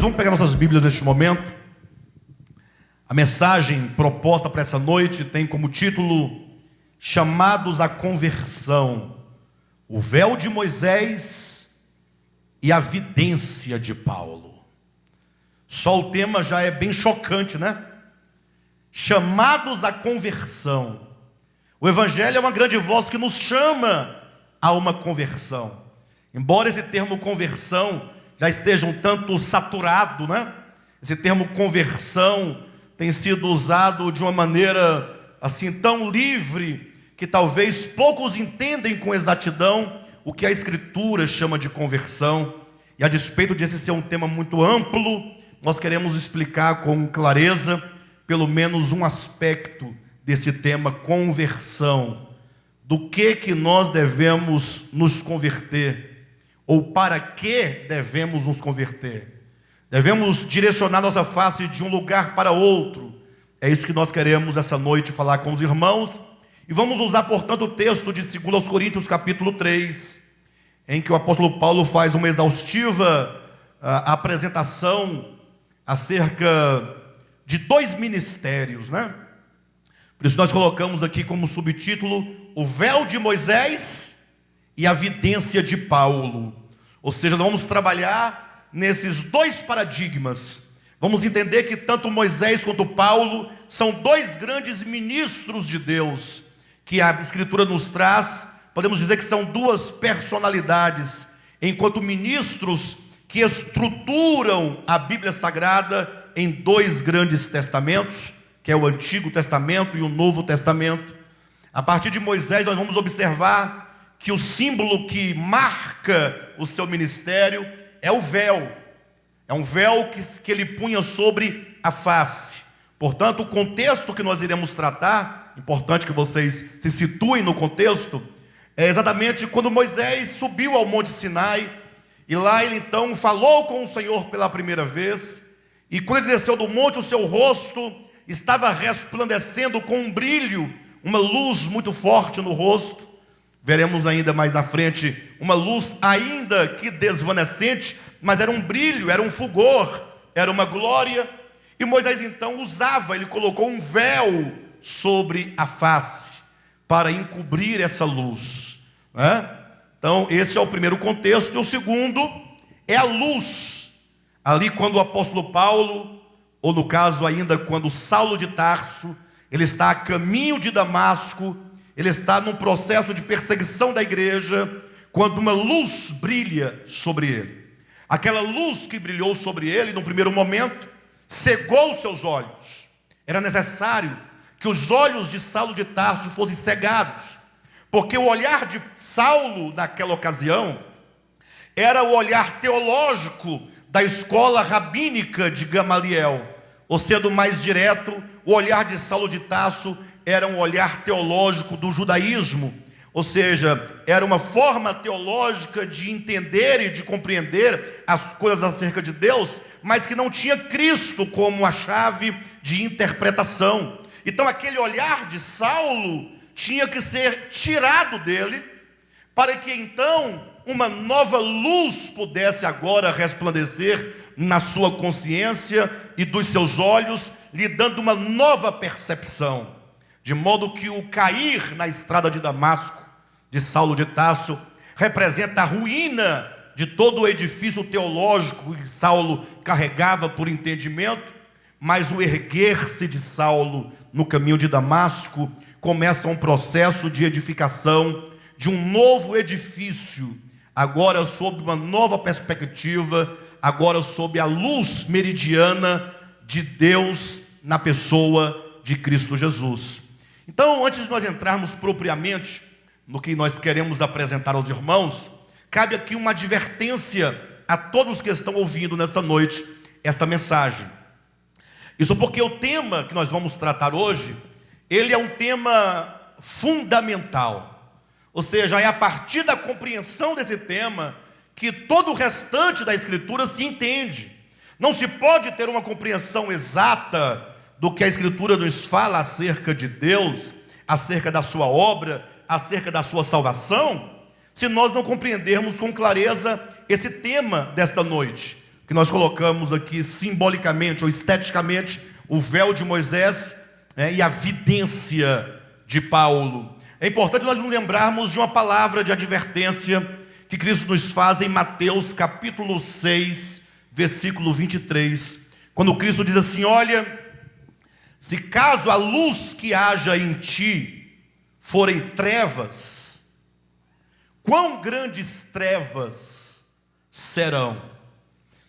vamos pegar nossas Bíblias neste momento. A mensagem proposta para essa noite tem como título: Chamados à Conversão, o véu de Moisés e a vidência de Paulo. Só o tema já é bem chocante, né? Chamados à conversão. O Evangelho é uma grande voz que nos chama a uma conversão. Embora esse termo conversão já esteja um tanto saturado, né? Esse termo conversão tem sido usado de uma maneira assim tão livre que talvez poucos entendem com exatidão o que a Escritura chama de conversão. E a despeito desse ser um tema muito amplo, nós queremos explicar com clareza pelo menos um aspecto desse tema conversão. Do que nós devemos nos converter, ou para que devemos nos converter. Devemos direcionar nossa face de um lugar para outro. É isso que nós queremos essa noite falar com os irmãos. E vamos usar, portanto, o texto de 2 Coríntios capítulo 3, em que o apóstolo Paulo faz uma exaustiva apresentação acerca de dois ministérios, né? Por isso nós colocamos aqui como subtítulo o véu de Moisés e a vidência de Paulo. Ou seja, nós vamos trabalhar nesses dois paradigmas. Vamos entender que tanto Moisés quanto Paulo são dois grandes ministros de Deus, que a Escritura nos traz. Podemos dizer que são duas personalidades, enquanto ministros que estruturam a Bíblia Sagrada em dois grandes testamentos, que é o Antigo Testamento e o Novo Testamento. A partir de Moisés nós vamos observar que o símbolo que marca o seu ministério é o véu. É um véu que ele punha sobre a face. Portanto, o contexto que nós iremos tratar, importante que vocês se situem no contexto, é exatamente quando Moisés subiu ao Monte Sinai, e lá ele então falou com o Senhor pela primeira vez, e quando ele desceu do monte, o seu rosto estava resplandecendo com um brilho, uma luz muito forte no rosto. Veremos ainda mais na frente uma luz ainda que desvanecente, mas era um brilho, era um fulgor, era uma glória. E Moisés então ele colocou um véu sobre a face para encobrir essa luz, né? Então esse é o primeiro contexto. E o segundo é a luz. Ali quando o apóstolo Paulo, ou no caso ainda quando Saulo de Tarso, ele está a caminho de Damasco, ele está num processo de perseguição da igreja, quando uma luz brilha sobre ele. Aquela luz que brilhou sobre ele, no primeiro momento, cegou seus olhos. Era necessário que os olhos de Saulo de Tarso fossem cegados, porque o olhar de Saulo, naquela ocasião, era o olhar teológico da escola rabínica de Gamaliel. Ou sendo mais direto, o olhar de Saulo de Tarso era um olhar teológico do judaísmo, ou seja, era uma forma teológica de entender e de compreender as coisas acerca de Deus, mas que não tinha Cristo como a chave de interpretação. Então aquele olhar de Saulo tinha que ser tirado dele, para que então uma nova luz pudesse agora resplandecer na sua consciência e dos seus olhos, lhe dando uma nova percepção. De modo que o cair na estrada de Damasco, de Saulo de Tarso, representa a ruína de todo o edifício teológico que Saulo carregava por entendimento, mas o erguer-se de Saulo no caminho de Damasco começa um processo de edificação de um novo edifício, agora sob uma nova perspectiva, agora sob a luz meridiana de Deus na pessoa de Cristo Jesus. Então, antes de nós entrarmos propriamente no que nós queremos apresentar aos irmãos, cabe aqui uma advertência a todos que estão ouvindo nesta noite esta mensagem. Isso porque o tema que nós vamos tratar hoje, ele é um tema fundamental. Ou seja, é a partir da compreensão desse tema que todo o restante da Escritura se entende. Não se pode ter uma compreensão exata do que a Escritura nos fala acerca de Deus, acerca da sua obra, acerca da sua salvação, se nós não compreendermos com clareza esse tema desta noite. que nós colocamos aqui simbolicamente ou esteticamente o véu de Moisés, e a vidência de Paulo. É importante nós nos lembrarmos de uma palavra de advertência que Cristo nos faz em Mateus capítulo 6, versículo 23, quando Cristo diz assim: olha, se caso a luz que haja em ti forem trevas, quão grandes trevas serão?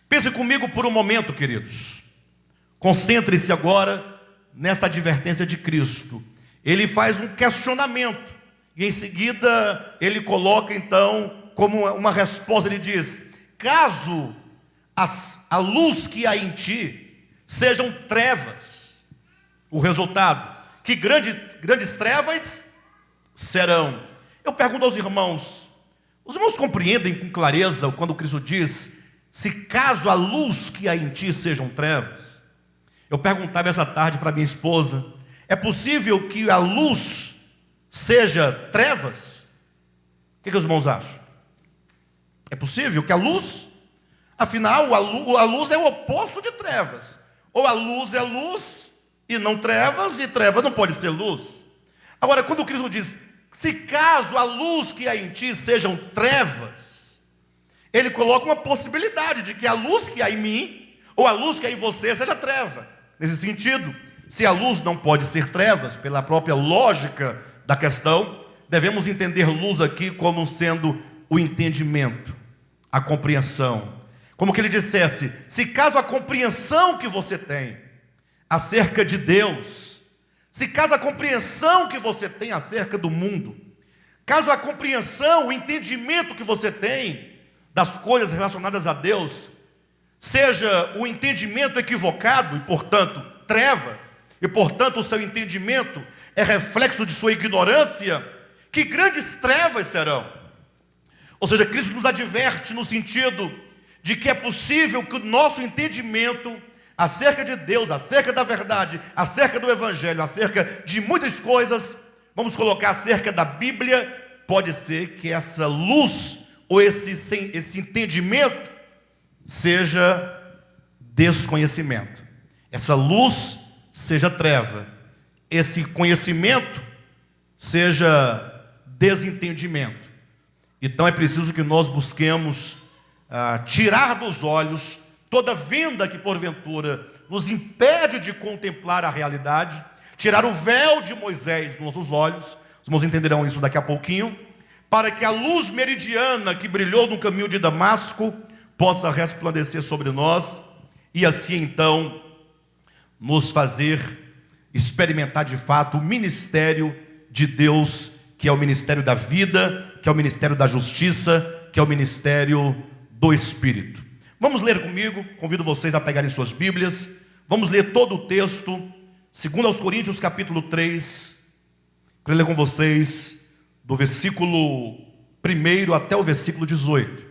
Pense comigo por um momento, queridos. Concentre-se agora nesta advertência de Cristo. Ele faz um questionamento e em seguida ele coloca então como uma resposta. Ele diz: caso a luz que há em ti sejam trevas, o resultado, que grandes trevas serão. Eu pergunto aos irmãos, os irmãos compreendem com clareza quando Cristo diz: se caso a luz que há em ti sejam trevas? Eu perguntava essa tarde para minha esposa: é possível que a luz seja trevas? O que os irmãos acham? É possível que a luz, afinal, a luz é o oposto de trevas. Ou a luz é luz e não trevas, e trevas não pode ser luz. Agora, quando Cristo diz: se caso a luz que há em ti sejam trevas, ele coloca uma possibilidade de que a luz que há em mim, ou a luz que há em você, seja treva. Nesse sentido, se a luz não pode ser trevas, pela própria lógica da questão, devemos entender luz aqui como sendo o entendimento, a compreensão. Como que ele dissesse: se caso a compreensão que você tem acerca de Deus, se caso a compreensão que você tem acerca do mundo, caso a compreensão, o entendimento que você tem das coisas relacionadas a Deus seja o entendimento equivocado e, portanto, treva, e, portanto, o seu entendimento é reflexo de sua ignorância, que grandes trevas serão. Ou seja, Cristo nos adverte no sentido de que é possível que o nosso entendimento acerca de Deus, acerca da verdade, acerca do Evangelho, acerca de muitas coisas, vamos colocar acerca da Bíblia, pode ser que essa luz ou esse entendimento seja desconhecimento, essa luz seja treva, esse conhecimento seja desentendimento. Então é preciso que nós busquemos tirar dos olhos toda venda que porventura nos impede de contemplar a realidade, tirar o véu de Moisés dos nossos olhos. Os irmãos entenderão isso daqui a pouquinho, para que a luz meridiana que brilhou no caminho de Damasco possa resplandecer sobre nós, e assim então nos fazer experimentar de fato o ministério de Deus, que é o ministério da vida, que é o ministério da justiça, que é o ministério do Espírito. Vamos ler comigo, convido vocês a pegarem suas Bíblias, vamos ler todo o texto, 2 Coríntios capítulo 3, quero ler com vocês do versículo 1 até o versículo 18.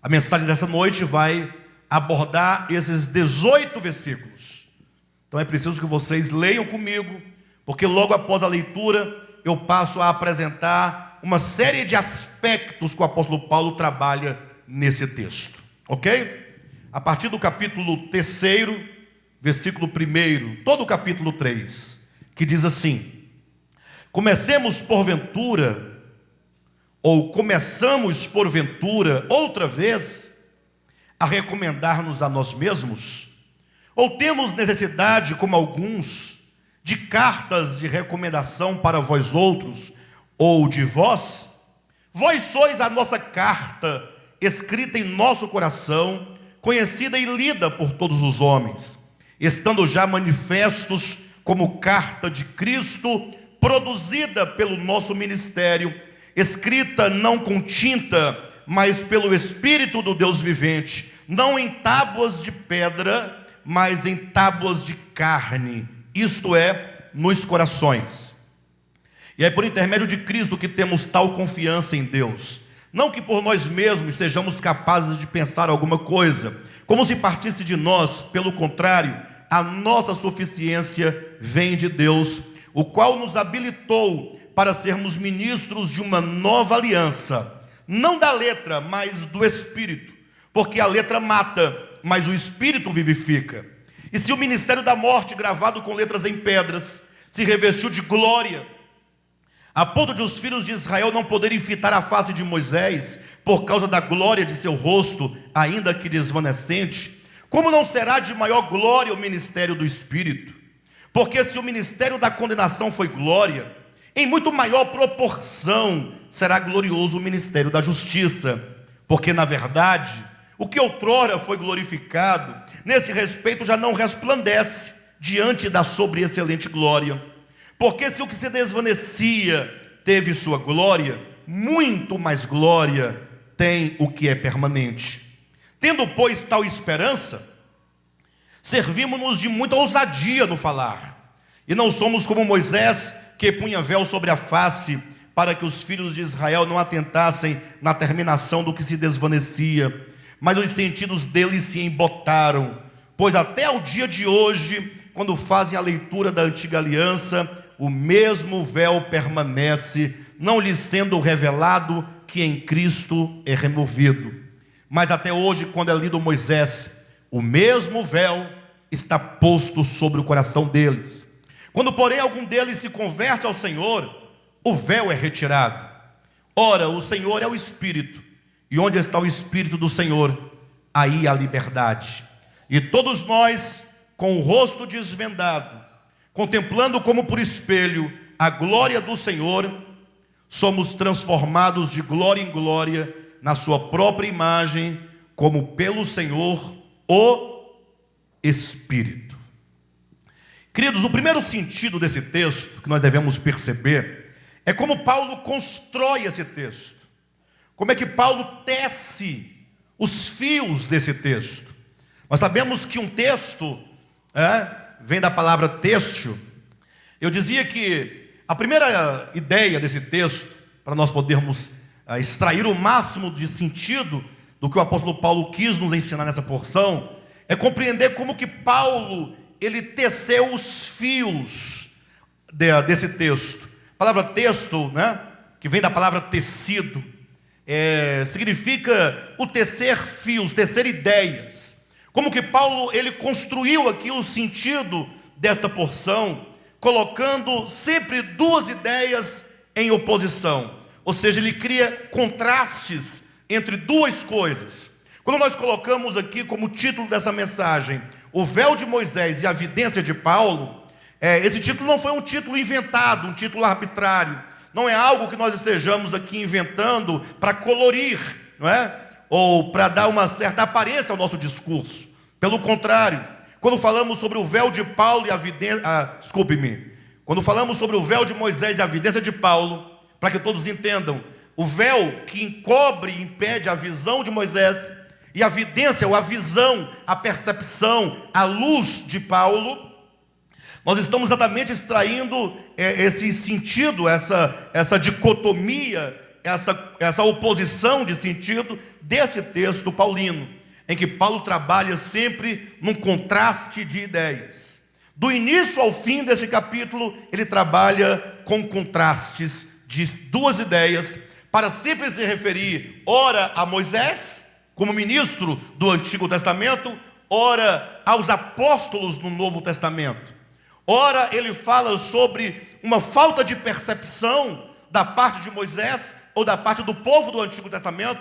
A mensagem dessa noite vai abordar esses 18 versículos. Então é preciso que vocês leiam comigo, porque logo após a leitura eu passo a apresentar uma série de aspectos que o apóstolo Paulo trabalha nesse texto, ok? A partir do capítulo 3, versículo 1, todo o capítulo 3, que diz assim: começamos porventura, ou começamos porventura, outra vez, a recomendar-nos a nós mesmos? Ou temos necessidade, como alguns, de cartas de recomendação para vós outros, ou de vós? Vós sois a nossa carta, escrita em nosso coração, conhecida e lida por todos os homens, estando já manifestos como carta de Cristo, produzida pelo nosso ministério, escrita não com tinta, mas pelo Espírito do Deus vivente, não em tábuas de pedra, mas em tábuas de carne, isto é, nos corações. E é por intermédio de Cristo que temos tal confiança em Deus. Não que por nós mesmos sejamos capazes de pensar alguma coisa, como se partisse de nós, pelo contrário, a nossa suficiência vem de Deus, o qual nos habilitou para sermos ministros de uma nova aliança, não da letra, mas do Espírito, porque a letra mata, mas o Espírito vivifica. E se o ministério da morte, gravado com letras em pedras, se revestiu de glória, a ponto de os filhos de Israel não poderem fitar a face de Moisés, por causa da glória de seu rosto, ainda que desvanecente, como não será de maior glória o ministério do Espírito? Porque se o ministério da condenação foi glória, em muito maior proporção será glorioso o ministério da justiça. Porque na verdade, o que outrora foi glorificado, nesse respeito já não resplandece diante da sobreexcelente glória. Porque se o que se desvanecia teve sua glória, muito mais glória tem o que é permanente. Tendo, pois, tal esperança, servimos-nos de muita ousadia no falar, e não somos como Moisés, que punha véu sobre a face, para que os filhos de Israel não atentassem na terminação do que se desvanecia, mas os sentidos deles se embotaram, pois até o dia de hoje, quando fazem a leitura da antiga aliança, o mesmo véu permanece, não lhes sendo revelado que em Cristo é removido. Mas até hoje, quando é lido Moisés, o mesmo véu está posto sobre o coração deles. Quando, porém, algum deles se converte ao Senhor, o véu é retirado. Ora, o Senhor é o Espírito, e onde está o Espírito do Senhor, aí há liberdade. E todos nós, com o rosto desvendado, contemplando como por espelho a glória do Senhor, somos transformados de glória em glória na sua própria imagem, como pelo Senhor, o Espírito. Queridos, o primeiro sentido desse texto que nós devemos perceber é como Paulo constrói esse texto. Como é que Paulo tece os fios desse texto. Nós sabemos que um texto vem da palavra têxtil. Eu dizia que a primeira ideia desse texto, para nós podermos extrair o máximo de sentido do que o apóstolo Paulo quis nos ensinar nessa porção, é compreender como que Paulo, ele teceu os fios desse texto. A palavra texto, que vem da palavra tecido, significa o tecer fios, tecer ideias. Como que Paulo, ele construiu aqui o sentido desta porção, colocando sempre duas ideias em oposição. Ou seja, ele cria contrastes entre duas coisas. Quando nós colocamos aqui como título dessa mensagem, o véu de Moisés e a vidência de Paulo, esse título não foi um título inventado, um título arbitrário. Não é algo que nós estejamos aqui inventando para colorir, não é? Ou para dar uma certa aparência ao nosso discurso. Pelo contrário, quando falamos sobre o véu de Paulo e a vidência, quando falamos sobre o véu de Moisés e a vidência de Paulo, para que todos entendam, o véu que encobre e impede a visão de Moisés, e a vidência, ou a visão, a percepção, a luz de Paulo, nós estamos exatamente extraindo esse sentido, essa dicotomia, essa oposição de sentido desse texto paulino, em que Paulo trabalha sempre num contraste de ideias. Do início ao fim desse capítulo, ele trabalha com contrastes de duas ideias, para sempre se referir, ora a Moisés, como ministro do Antigo Testamento, ora aos apóstolos no Novo Testamento. Ora ele fala sobre uma falta de percepção da parte de Moisés ou da parte do povo do Antigo Testamento.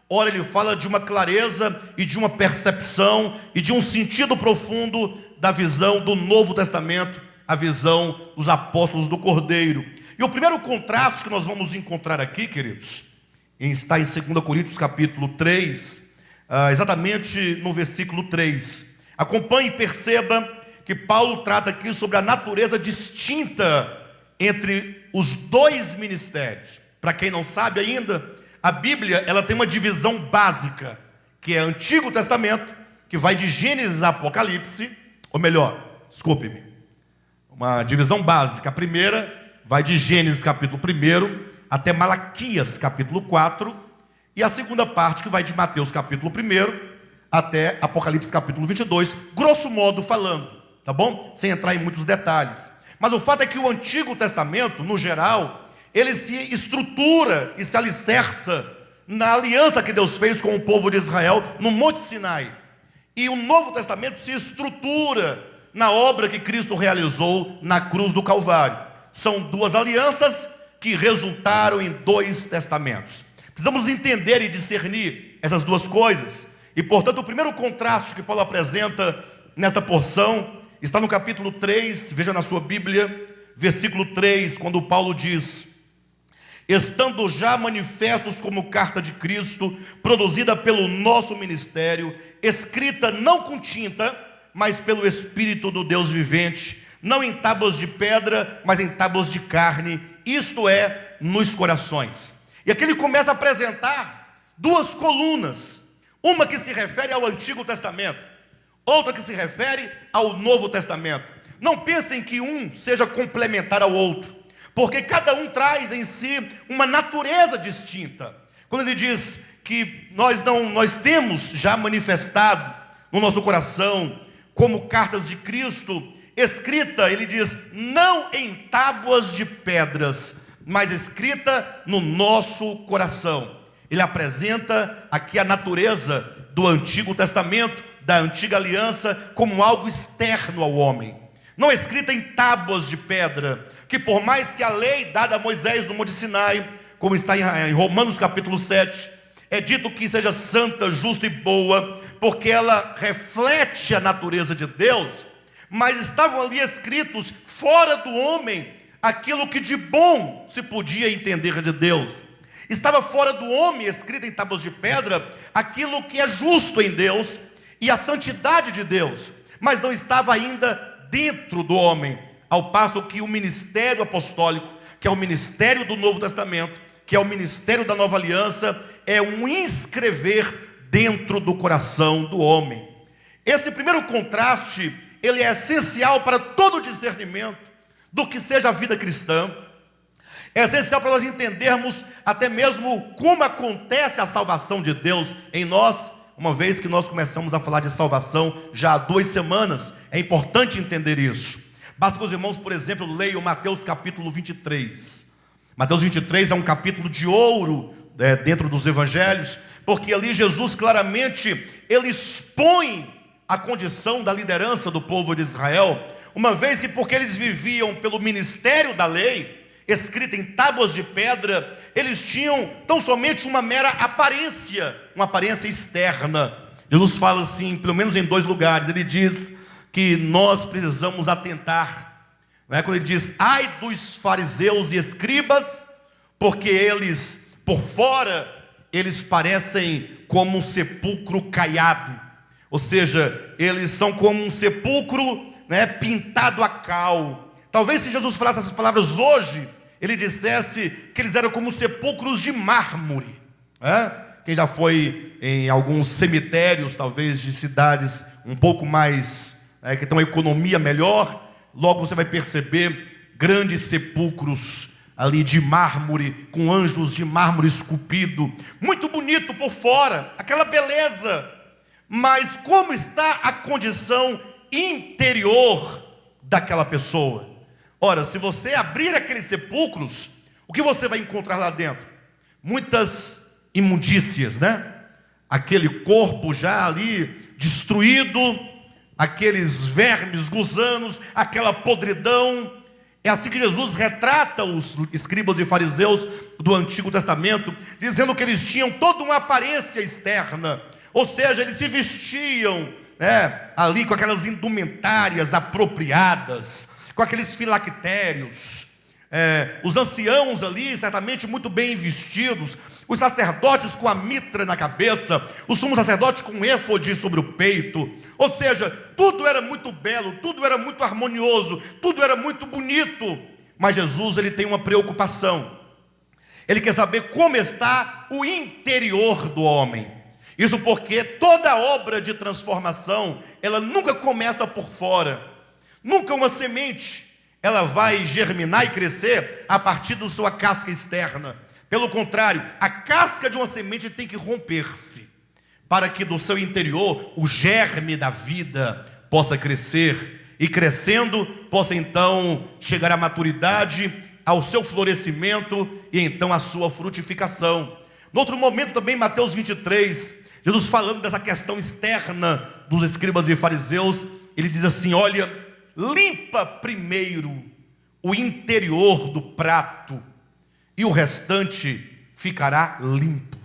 Ora ele fala de uma clareza e de uma percepção e de um sentido profundo da visão do Novo Testamento, a visão dos apóstolos do Cordeiro. E o primeiro contraste que nós vamos encontrar aqui, queridos, está em 2 Coríntios capítulo 3, exatamente no versículo 3. Acompanhe e perceba que Paulo trata aqui sobre a natureza distinta entre os dois ministérios. Para quem não sabe ainda, a Bíblia ela tem uma divisão básica, que é Antigo Testamento, que vai de Gênesis a Apocalipse, ou melhor, desculpe-me, uma divisão básica. A primeira vai de Gênesis capítulo 1 até Malaquias capítulo 4, e a segunda parte que vai de Mateus capítulo 1 até Apocalipse capítulo 22, grosso modo falando, tá bom? Sem entrar em muitos detalhes. Mas o fato é que o Antigo Testamento, no geral, ele se estrutura e se alicerça na aliança que Deus fez com o povo de Israel no Monte Sinai. e o Novo Testamento se estrutura na obra que Cristo realizou na cruz do Calvário. São duas alianças que resultaram em dois testamentos. Precisamos entender e discernir essas duas coisas. E, portanto, o primeiro contraste que Paulo apresenta nesta porção está no capítulo 3, veja na sua Bíblia, versículo 3, quando Paulo diz: estando já manifestos como carta de Cristo, produzida pelo nosso ministério, escrita não com tinta, mas pelo Espírito do Deus vivente, não em tábuas de pedra, mas em tábuas de carne, isto é, nos corações. E aqui ele começa a apresentar duas colunas, uma que se refere ao Antigo Testamento, outra que se refere ao Novo Testamento. Não pensem que um seja complementar ao outro, porque cada um traz em si uma natureza distinta. Quando ele diz que nós temos já manifestado no nosso coração como cartas de Cristo, escrita, ele diz, não em tábuas de pedras, mas escrita no nosso coração. Ele apresenta aqui a natureza do Antigo Testamento, da Antiga Aliança, como algo externo ao homem. Não escrita em tábuas de pedra, que por mais que a lei dada a Moisés no Monte Sinai, como está em Romanos capítulo 7, é dito que seja santa, justa e boa, porque ela reflete a natureza de Deus, mas estavam ali escritos fora do homem aquilo que de bom se podia entender de Deus. Estava fora do homem, escrito em tábuas de pedra, aquilo que é justo em Deus e a santidade de Deus, mas não estava ainda dentro do homem, ao passo que o ministério apostólico, que é o ministério do Novo Testamento, que é o ministério da Nova Aliança, é um inscrever dentro do coração do homem. Esse primeiro contraste, ele é essencial para todo o discernimento do que seja a vida cristã. É essencial para nós entendermos até mesmo como acontece a salvação de Deus em nós, uma vez que nós começamos a falar de salvação já há 2 semanas. É importante entender isso. Basta que os irmãos, por exemplo, leiam Mateus capítulo 23. Mateus 23 é um capítulo de ouro dentro dos evangelhos, porque ali Jesus claramente, ele expõe a condição da liderança do povo de Israel, uma vez que porque eles viviam pelo ministério da lei, escrita em tábuas de pedra, eles tinham tão somente uma mera aparência, uma aparência externa. Jesus fala assim, pelo menos em 2 lugares, ele diz que nós precisamos atentar, quando ele diz, ai dos fariseus e escribas, porque eles, por fora, eles parecem como um sepulcro caiado, ou seja, eles são como um sepulcro pintado a cal. Talvez se Jesus falasse essas palavras hoje, ele dissesse que eles eram como sepulcros de mármore. Quem já foi em alguns cemitérios, talvez de cidades um pouco mais, que tem uma economia melhor, logo você vai perceber grandes sepulcros ali de mármore, com anjos de mármore esculpido, muito bonito por fora, aquela beleza, mas como está a condição interior daquela pessoa? Ora, se você abrir aqueles sepulcros, o que você vai encontrar lá dentro? Muitas imundícias, Aquele corpo já ali destruído, aqueles vermes, gusanos, aquela podridão. É assim que Jesus retrata os escribas e fariseus do Antigo Testamento, dizendo que eles tinham toda uma aparência externa, ou seja, eles se vestiam ali com aquelas indumentárias apropriadas, com aqueles filactérios, os anciãos ali certamente muito bem vestidos, os sacerdotes com a mitra na cabeça, o sumo sacerdote com um éfode sobre o peito, ou seja, tudo era muito belo, tudo era muito harmonioso, tudo era muito bonito. Mas Jesus, ele tem uma preocupação, ele quer saber como está o interior do homem. Isso porque toda obra de transformação, ela nunca começa por fora. Nunca uma semente, ela vai germinar e crescer a partir da sua casca externa. Pelo contrário, a casca de uma semente tem que romper-se, para que do seu interior o germe da vida possa crescer, e crescendo, possa então chegar à maturidade, ao seu florescimento, e então à sua frutificação. No outro momento também, Mateus 23, Jesus falando dessa questão externa dos escribas e fariseus, ele diz assim: olha, limpa primeiro o interior do prato e o restante ficará limpo.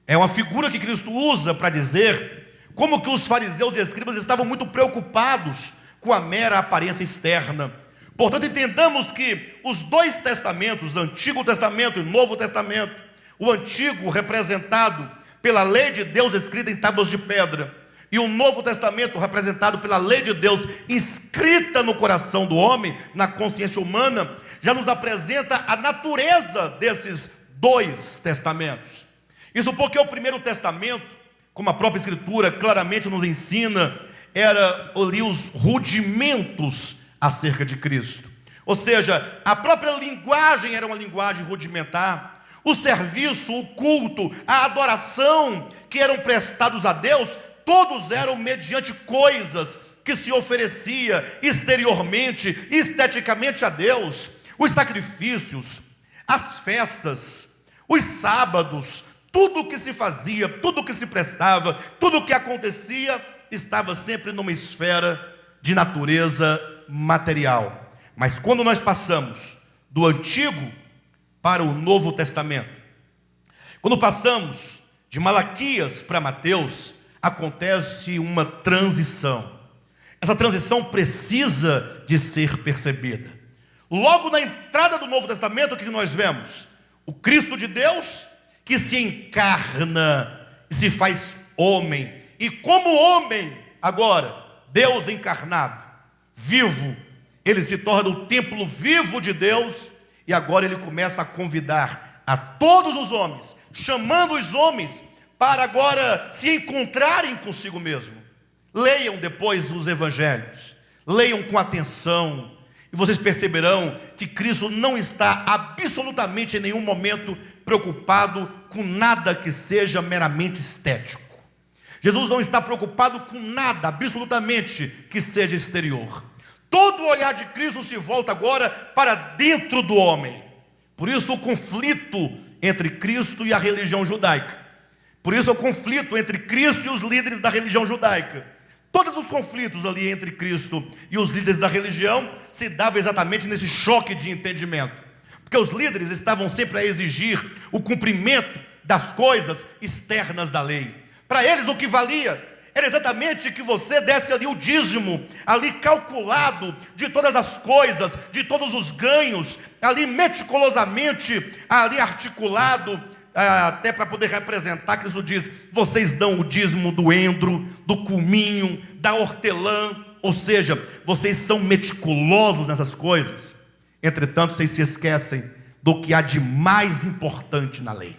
É uma figura que Cristo usa para dizer como que os fariseus e escribas estavam muito preocupados com a mera aparência externa. Portanto, entendamos que os dois testamentos, Antigo Testamento e Novo Testamento, o Antigo representado pela lei de Deus escrita em tábuas de pedra, e o Novo Testamento representado pela lei de Deus inscrita no coração do homem, na consciência humana, já nos apresenta a natureza desses dois testamentos. Isso porque o primeiro testamento, como a própria Escritura claramente nos ensina, era ali os rudimentos acerca de Cristo. Ou seja, a própria linguagem era uma linguagem rudimentar. O serviço, o culto, a adoração que eram prestados a Deus, todos eram mediante coisas que se oferecia exteriormente, esteticamente a Deus. Os sacrifícios, as festas, os sábados, tudo o que se fazia, tudo o que se prestava, tudo o que acontecia, estava sempre numa esfera de natureza material. Mas quando nós passamos do Antigo para o Novo Testamento, quando passamos de Malaquias para Mateus, acontece uma transição. Essa transição precisa de ser percebida. Logo na entrada do Novo Testamento, o que nós vemos? O Cristo de Deus que se encarna e se faz homem. E como homem, agora, Deus encarnado, vivo, ele se torna o templo vivo de Deus, e agora ele começa a convidar a todos os homens, chamando os homens para agora se encontrarem consigo mesmo. Leiam depois os evangelhos, leiam com atenção, e vocês perceberão que Cristo não está absolutamente em nenhum momento preocupado com nada que seja meramente estético. Jesus não está preocupado com nada, absolutamente, que seja exterior. Todo o olhar de Cristo se volta agora para dentro do homem. Por isso o conflito entre Cristo e a religião judaica. Por isso o conflito entre Cristo e os líderes da religião judaica. Todos os conflitos ali entre Cristo e os líderes da religião se davam exatamente nesse choque de entendimento. Porque os líderes estavam sempre a exigir o cumprimento das coisas externas da lei. Para eles o que valia era exatamente que você desse ali o dízimo, ali calculado de todas as coisas, de todos os ganhos, ali meticulosamente, ali articulado, até para poder representar. Cristo diz: vocês dão o dízimo do endro, do cominho, da hortelã, ou seja, vocês são meticulosos nessas coisas. Entretanto, vocês se esquecem do que há de mais importante na lei.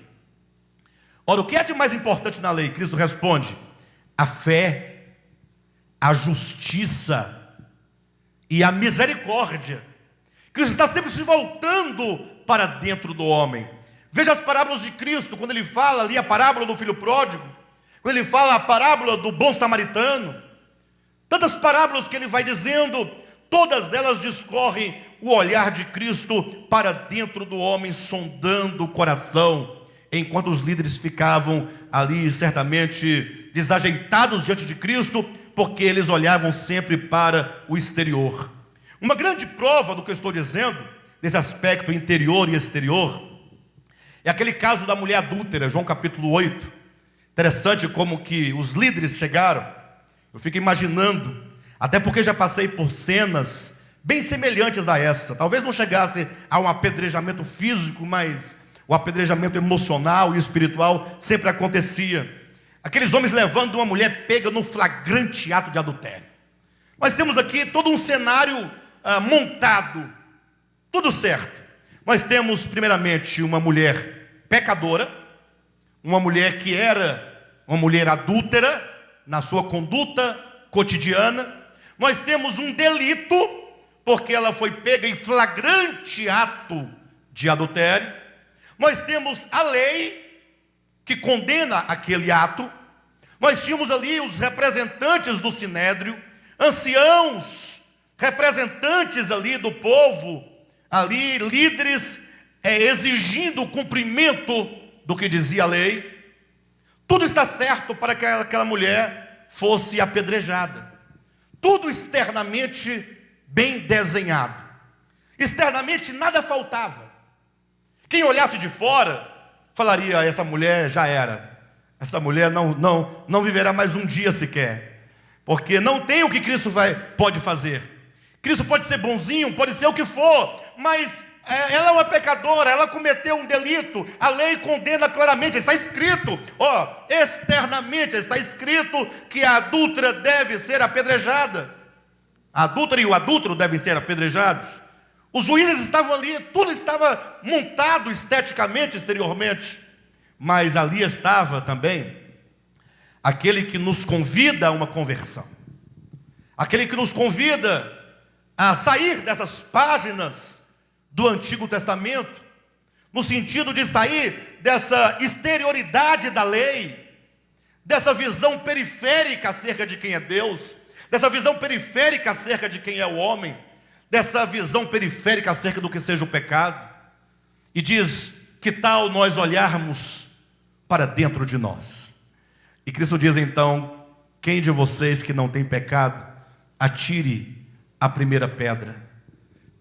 Ora, o que há de mais importante na lei? Cristo responde: a fé, a justiça e a misericórdia. Cristo está sempre se voltando para dentro do homem. Veja as parábolas de Cristo, quando ele fala ali a parábola do filho pródigo, quando ele fala a parábola do bom samaritano, tantas parábolas que ele vai dizendo, todas elas discorrem o olhar de Cristo para dentro do homem, sondando o coração, enquanto os líderes ficavam ali certamente desajeitados diante de Cristo, porque eles olhavam sempre para o exterior. Uma grande prova do que eu estou dizendo, desse aspecto interior e exterior, é aquele caso da mulher adúltera, João capítulo 8. Interessante como que os líderes chegaram. Eu fico imaginando, até porque já passei por cenas bem semelhantes a essa. Talvez não chegasse a um apedrejamento físico, mas o apedrejamento emocional e espiritual sempre acontecia. Aqueles homens levando uma mulher pega no flagrante ato de adultério. Nós temos aqui todo um cenário montado, tudo certo. Nós temos primeiramente uma mulher pecadora, uma mulher que era uma mulher adúltera na sua conduta cotidiana. Nós temos um delito, porque ela foi pega em flagrante ato de adultério. Nós temos a lei que condena aquele ato. Nós tínhamos ali os representantes do sinédrio, anciãos, representantes ali do povo, ali líderes exigindo o cumprimento do que dizia a lei. Tudo está certo para que aquela mulher fosse apedrejada. Tudo externamente bem desenhado. Externamente nada faltava. Quem olhasse de fora falaria: essa mulher já era. Essa mulher não viverá mais um dia sequer. Porque não tem o que Cristo pode fazer. Cristo pode ser bonzinho, pode ser o que for, mas ela é uma pecadora, ela cometeu um delito. A lei condena claramente, está escrito, externamente está escrito que a adúltera deve ser apedrejada. A adúltera e o adúltero devem ser apedrejados. Os juízes estavam ali, tudo estava montado esteticamente, exteriormente. Mas ali estava também aquele que nos convida a uma conversão. Aquele que nos convida a sair dessas páginas do Antigo Testamento, no sentido de sair dessa exterioridade da lei, dessa visão periférica acerca de quem é Deus, dessa visão periférica acerca de quem é o homem, dessa visão periférica acerca do que seja o pecado. E diz: que tal nós olharmos para dentro de nós? E Cristo diz então: quem de vocês que não tem pecado, atire a primeira pedra.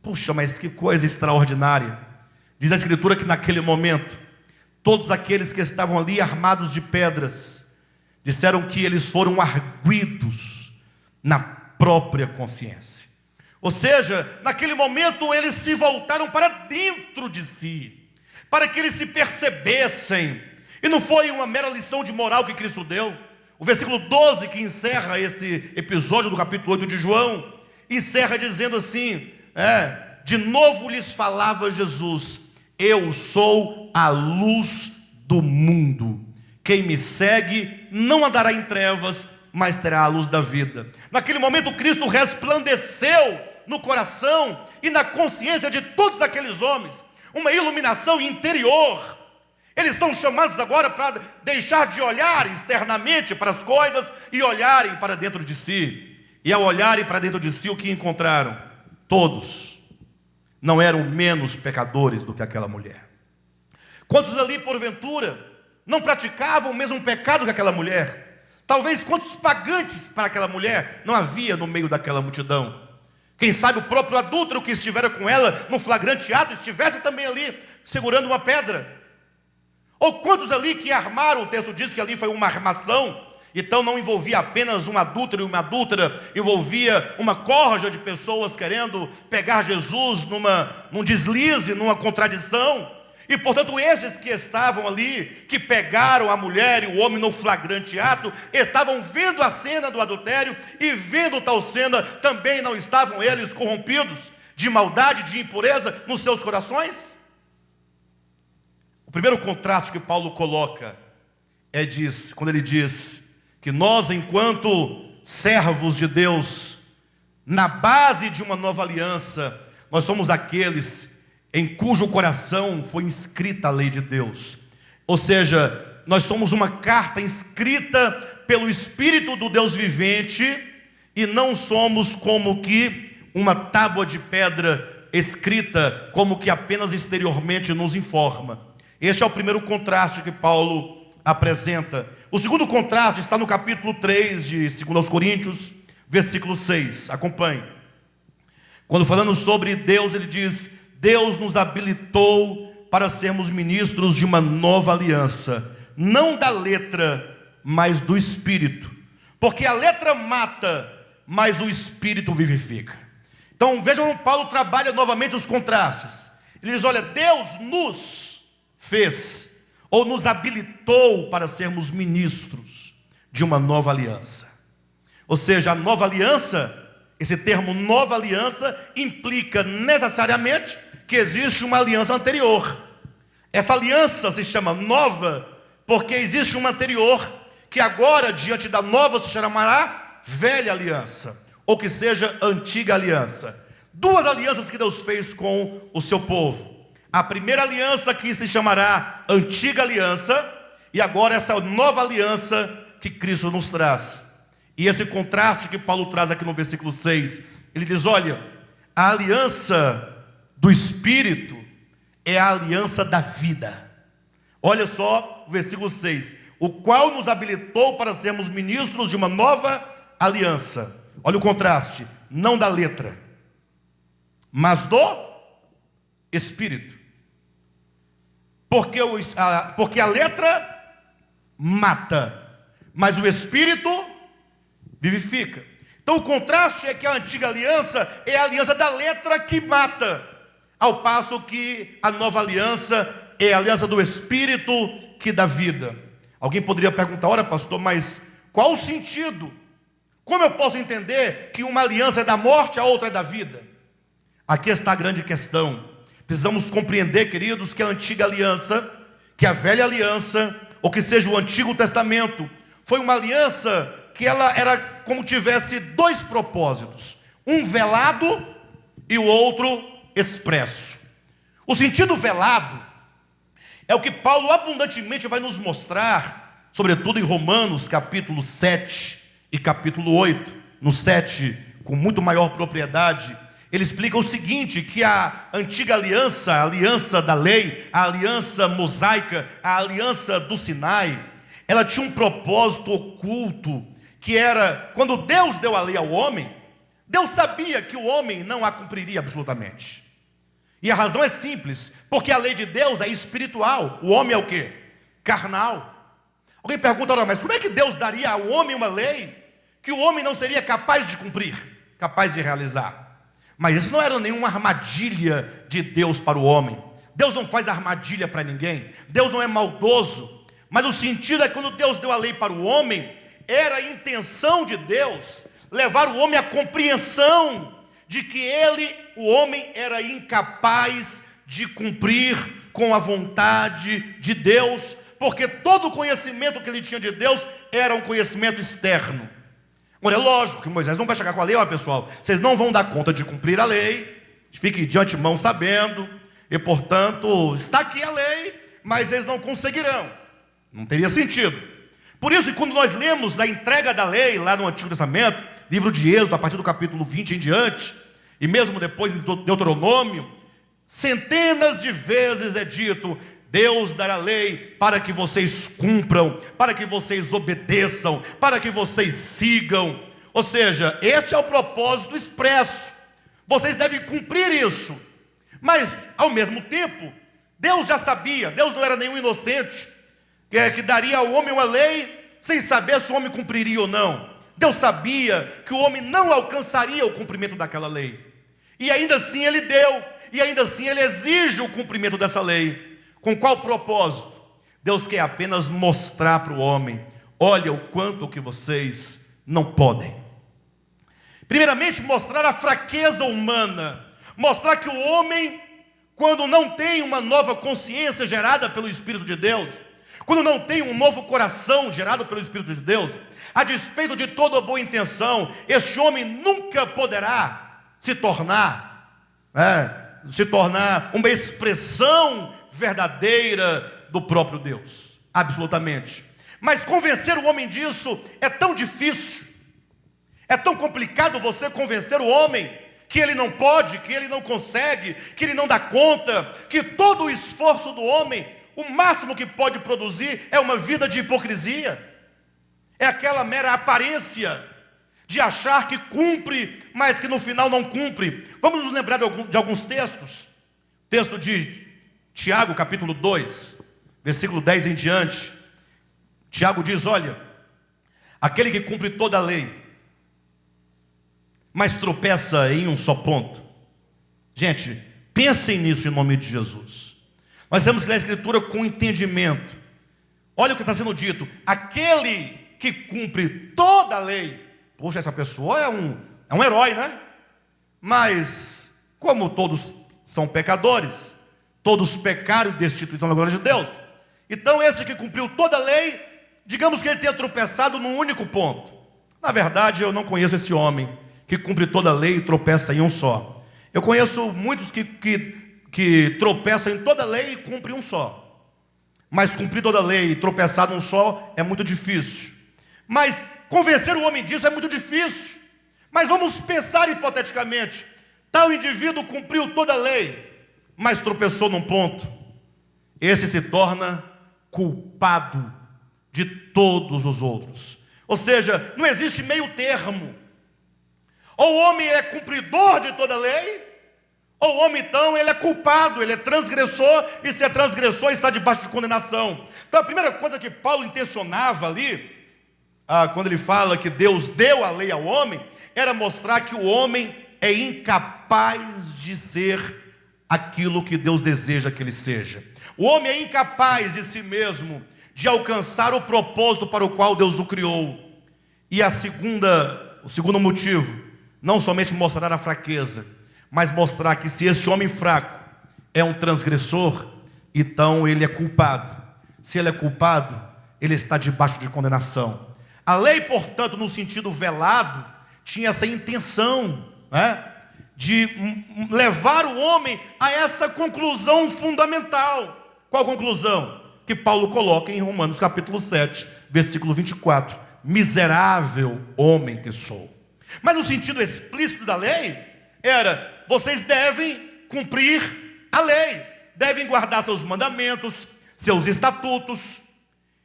Puxa, mas que coisa extraordinária. Diz a Escritura que naquele momento, todos aqueles que estavam ali armados de pedras, disseram que eles foram arguidos na própria consciência. Ou seja, naquele momento eles se voltaram para dentro de si, para que eles se percebessem. E não foi uma mera lição de moral que Cristo deu. O versículo 12, que encerra esse episódio do capítulo 8 de João, encerra dizendo assim, de novo lhes falava Jesus: eu sou a luz do mundo. Quem me segue não andará em trevas, mas terá a luz da vida. Naquele momento Cristo resplandeceu no coração e na consciência de todos aqueles homens uma iluminação interior. Eles são chamados agora para deixar de olhar externamente para as coisas e olharem para dentro de si. E ao olharem para dentro de si, o que encontraram? Todos não eram menos pecadores do que aquela mulher. Quantos ali, porventura, não praticavam o mesmo pecado que aquela mulher? Talvez quantos pagantes para aquela mulher não havia no meio daquela multidão? Quem sabe o próprio adúltero que estivera com ela no flagrante ato estivesse também ali segurando uma pedra. Ou quantos ali que armaram, o texto diz que ali foi uma armação, então não envolvia apenas um adúltero e uma adúltera, envolvia uma corja de pessoas querendo pegar Jesus num deslize, numa contradição. E portanto esses que estavam ali, que pegaram a mulher e o homem no flagrante ato, estavam vendo a cena do adultério, e vendo tal cena, também não estavam eles corrompidos de maldade, de impureza nos seus corações? O primeiro contraste que Paulo coloca quando ele diz que nós, enquanto servos de Deus, na base de uma nova aliança, nós somos aqueles em cujo coração foi inscrita a lei de Deus. Ou seja, nós somos uma carta escrita pelo Espírito do Deus vivente, e não somos como que uma tábua de pedra escrita, como que apenas exteriormente nos informa. Este é o primeiro contraste que Paulo apresenta. O segundo contraste está no capítulo 3 de 2 Coríntios, versículo 6. Acompanhe. Quando falando sobre Deus, ele diz: Deus nos habilitou para sermos ministros de uma nova aliança, não da letra, mas do Espírito. Porque a letra mata, mas o Espírito vivifica. Então vejam como Paulo trabalha novamente os contrastes. Ele diz: olha, Deus nos fez, ou nos habilitou para sermos ministros de uma nova aliança. Ou seja, a nova aliança, esse termo nova aliança, implica necessariamente que existe uma aliança anterior. Essa aliança se chama nova, porque existe uma anterior, que agora, diante da nova, se chamará velha aliança, ou que seja antiga aliança. Duas alianças que Deus fez com o seu povo. A primeira aliança, que se chamará antiga aliança, e agora essa nova aliança que Cristo nos traz. E esse contraste que Paulo traz aqui no versículo 6, ele diz: olha, a aliança do Espírito é a aliança da vida. Olha só o versículo 6. O qual nos habilitou para sermos ministros de uma nova aliança. Olha o contraste. Não da letra, mas do Espírito. Porque a letra mata, mas o Espírito vivifica. Então o contraste é que a antiga aliança é a aliança da letra que mata, ao passo que a nova aliança é a aliança do Espírito que dá vida. Alguém poderia perguntar: ora pastor, mas qual o sentido? Como eu posso entender que uma aliança é da morte, a outra é da vida? Aqui está a grande questão. Precisamos compreender, queridos, que a antiga aliança, que a velha aliança, ou que seja o Antigo Testamento, foi uma aliança que ela era como tivesse dois propósitos, um velado e o outro expresso. O sentido velado é o que Paulo abundantemente vai nos mostrar, sobretudo em Romanos capítulo 7 e capítulo 8, no 7 com muito maior propriedade. Ele explica o seguinte, que a antiga aliança, a aliança da lei, a aliança mosaica, a aliança do Sinai, ela tinha um propósito oculto, que era, quando Deus deu a lei ao homem, Deus sabia que o homem não a cumpriria absolutamente. E a razão é simples, porque a lei de Deus é espiritual, o homem é o quê? Carnal. Alguém pergunta: ora, mas como é que Deus daria ao homem uma lei que o homem não seria capaz de cumprir, capaz de realizar? Mas isso não era nenhuma armadilha de Deus para o homem. Deus não faz armadilha para ninguém. Deus não é maldoso. Mas o sentido é que quando Deus deu a lei para o homem, era a intenção de Deus levar o homem à compreensão de que ele, o homem, era incapaz de cumprir com a vontade de Deus, porque todo o conhecimento que ele tinha de Deus era um conhecimento externo. Agora, é lógico que Moisés não vai chegar com a lei: olha pessoal, vocês não vão dar conta de cumprir a lei, fiquem de antemão sabendo, e portanto, está aqui a lei, mas eles não conseguirão. Não teria sentido. Por isso, quando nós lemos a entrega da lei, lá no Antigo Testamento, livro de Êxodo, a partir do capítulo 20 em diante, e mesmo depois em Deuteronômio, centenas de vezes é dito: Deus dará lei para que vocês cumpram, para que vocês obedeçam, para que vocês sigam. Ou seja, esse é o propósito expresso. Vocês devem cumprir isso. Mas, ao mesmo tempo, Deus já sabia, Deus não era nenhum inocente, que daria ao homem uma lei sem saber se o homem cumpriria ou não. Deus sabia que o homem não alcançaria o cumprimento daquela lei. E ainda assim ele deu, e ainda assim ele exige o cumprimento dessa lei. Com qual propósito? Deus quer apenas mostrar para o homem: olha o quanto que vocês não podem. Primeiramente, mostrar a fraqueza humana, mostrar que o homem, quando não tem uma nova consciência gerada pelo Espírito de Deus, quando não tem um novo coração gerado pelo Espírito de Deus, a despeito de toda boa intenção, esse homem nunca poderá se tornar uma expressão verdadeira do próprio Deus, absolutamente. Mas convencer o homem disso é tão difícil, é tão complicado você convencer o homem que ele não pode, que ele não consegue, que ele não dá conta, que todo o esforço do homem, o máximo que pode produzir é uma vida de hipocrisia, é aquela mera aparência de achar que cumpre, mas que no final não cumpre. Vamos nos lembrar de alguns textos. Texto de Tiago, capítulo 2, versículo 10 em diante. Tiago diz: olha, aquele que cumpre toda a lei, mas tropeça em um só ponto. Gente, pensem nisso em nome de Jesus. Nós temos que ler a Escritura com entendimento. Olha o que está sendo dito: aquele que cumpre toda a lei. Poxa, essa pessoa é um herói, né? Mas, como todos são pecadores, todos pecaram e destituíram da glória de Deus. Então esse que cumpriu toda a lei, digamos que ele tenha tropeçado num único ponto. Na verdade, eu não conheço esse homem que cumpre toda a lei e tropeça em um só. Eu conheço muitos que tropeçam em toda a lei e cumprem um só. Mas cumprir toda a lei e tropeçar num só é muito difícil. Mas convencer o homem disso é muito difícil. Mas vamos pensar hipoteticamente: tal indivíduo cumpriu toda a lei, mas tropeçou num ponto. Esse se torna culpado de todos os outros. Ou seja, não existe meio termo. Ou o homem é cumpridor de toda a lei, ou o homem então ele é culpado, ele é transgressor, e se é transgressor está debaixo de condenação. Então a primeira coisa que Paulo intencionava ali, quando ele fala que Deus deu a lei ao homem, era mostrar que o homem é incapaz de ser aquilo que Deus deseja que ele seja. O homem é incapaz de si mesmo de alcançar o propósito para o qual Deus o criou. E o segundo motivo, não somente mostrar a fraqueza, mas mostrar que se esse homem fraco é um transgressor, então ele é culpado. Se ele é culpado, ele está debaixo de condenação. A lei, portanto, no sentido velado, tinha essa intenção, de levar o homem a essa conclusão fundamental. Qual conclusão? Que Paulo coloca em Romanos capítulo 7, versículo 24. Miserável homem que sou. Mas no sentido explícito da lei, era: vocês devem cumprir a lei, devem guardar seus mandamentos, seus estatutos.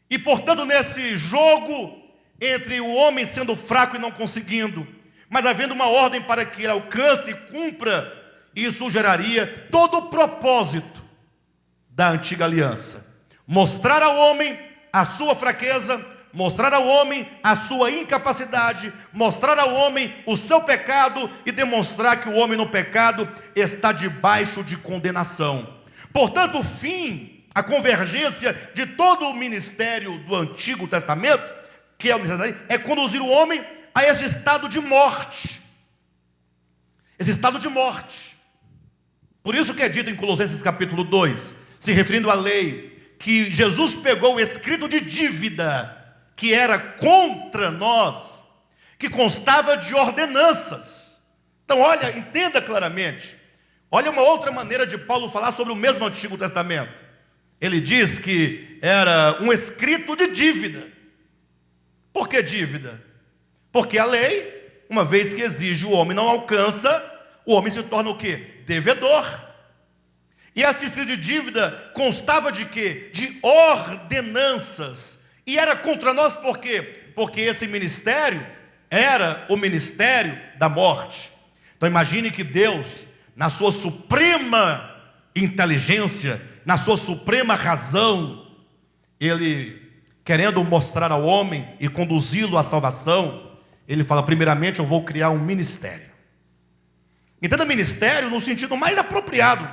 E portanto, nesse jogo entre o homem sendo fraco e não conseguindo, mas havendo uma ordem para que ele alcance e cumpra, isso geraria todo o propósito da antiga aliança: mostrar ao homem a sua fraqueza, mostrar ao homem a sua incapacidade, mostrar ao homem o seu pecado e demonstrar que o homem no pecado está debaixo de condenação. Portanto, o fim, a convergência de todo o ministério do Antigo Testamento, que é o ministério, é conduzir o homem a esse estado de morte. Esse estado de morte. Por isso que é dito em Colossenses capítulo 2, se referindo à lei, que Jesus pegou o escrito de dívida que era contra nós, que constava de ordenanças. Então olha, entenda claramente. Olha uma outra maneira de Paulo falar sobre o mesmo Antigo Testamento. Ele diz que era um escrito de dívida. Por que dívida? Porque a lei, uma vez que exige o homem não alcança, o homem se torna o quê? Devedor. E esse escrito de dívida constava de quê? De ordenanças. E era contra nós por quê? Porque esse ministério era o ministério da morte. Então imagine que Deus, na sua suprema inteligência, na sua suprema razão, Ele, querendo mostrar ao homem e conduzi-lo à salvação, Ele fala: primeiramente eu vou criar um ministério. Entenda ministério no sentido mais apropriado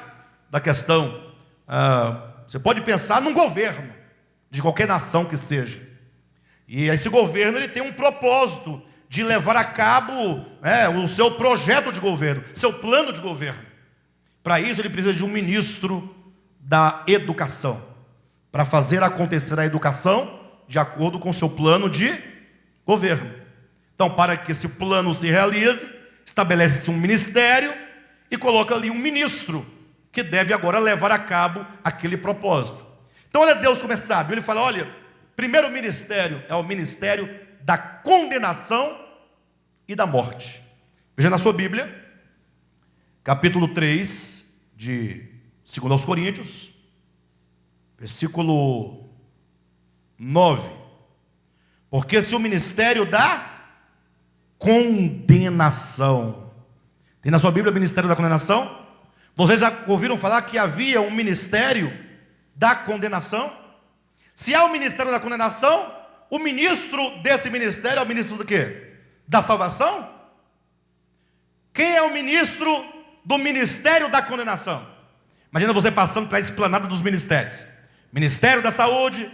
da questão. Você pode pensar num governo, de qualquer nação que seja. E esse governo ele tem um propósito de levar a cabo o seu projeto de governo, seu plano de governo. Para isso ele precisa de um ministro da educação, para fazer acontecer a educação de acordo com o seu plano de governo. Então, para que esse plano se realize, estabelece-se um ministério e coloca ali um ministro que deve agora levar a cabo aquele propósito. Então olha Deus como é sábio. Ele fala: olha, primeiro ministério é o ministério da condenação e da morte. Veja na sua Bíblia, capítulo 3 de 2 aos Coríntios, versículo 9. Porque se o ministério da condenação, tem na sua Bíblia o ministério da condenação? Vocês já ouviram falar que havia um ministério da condenação? Se há o ministério da condenação, o ministro desse ministério é o ministro do quê? Da salvação? Quem é o ministro do ministério da condenação? Imagina você passando pela esplanada dos ministérios: Ministério da Saúde,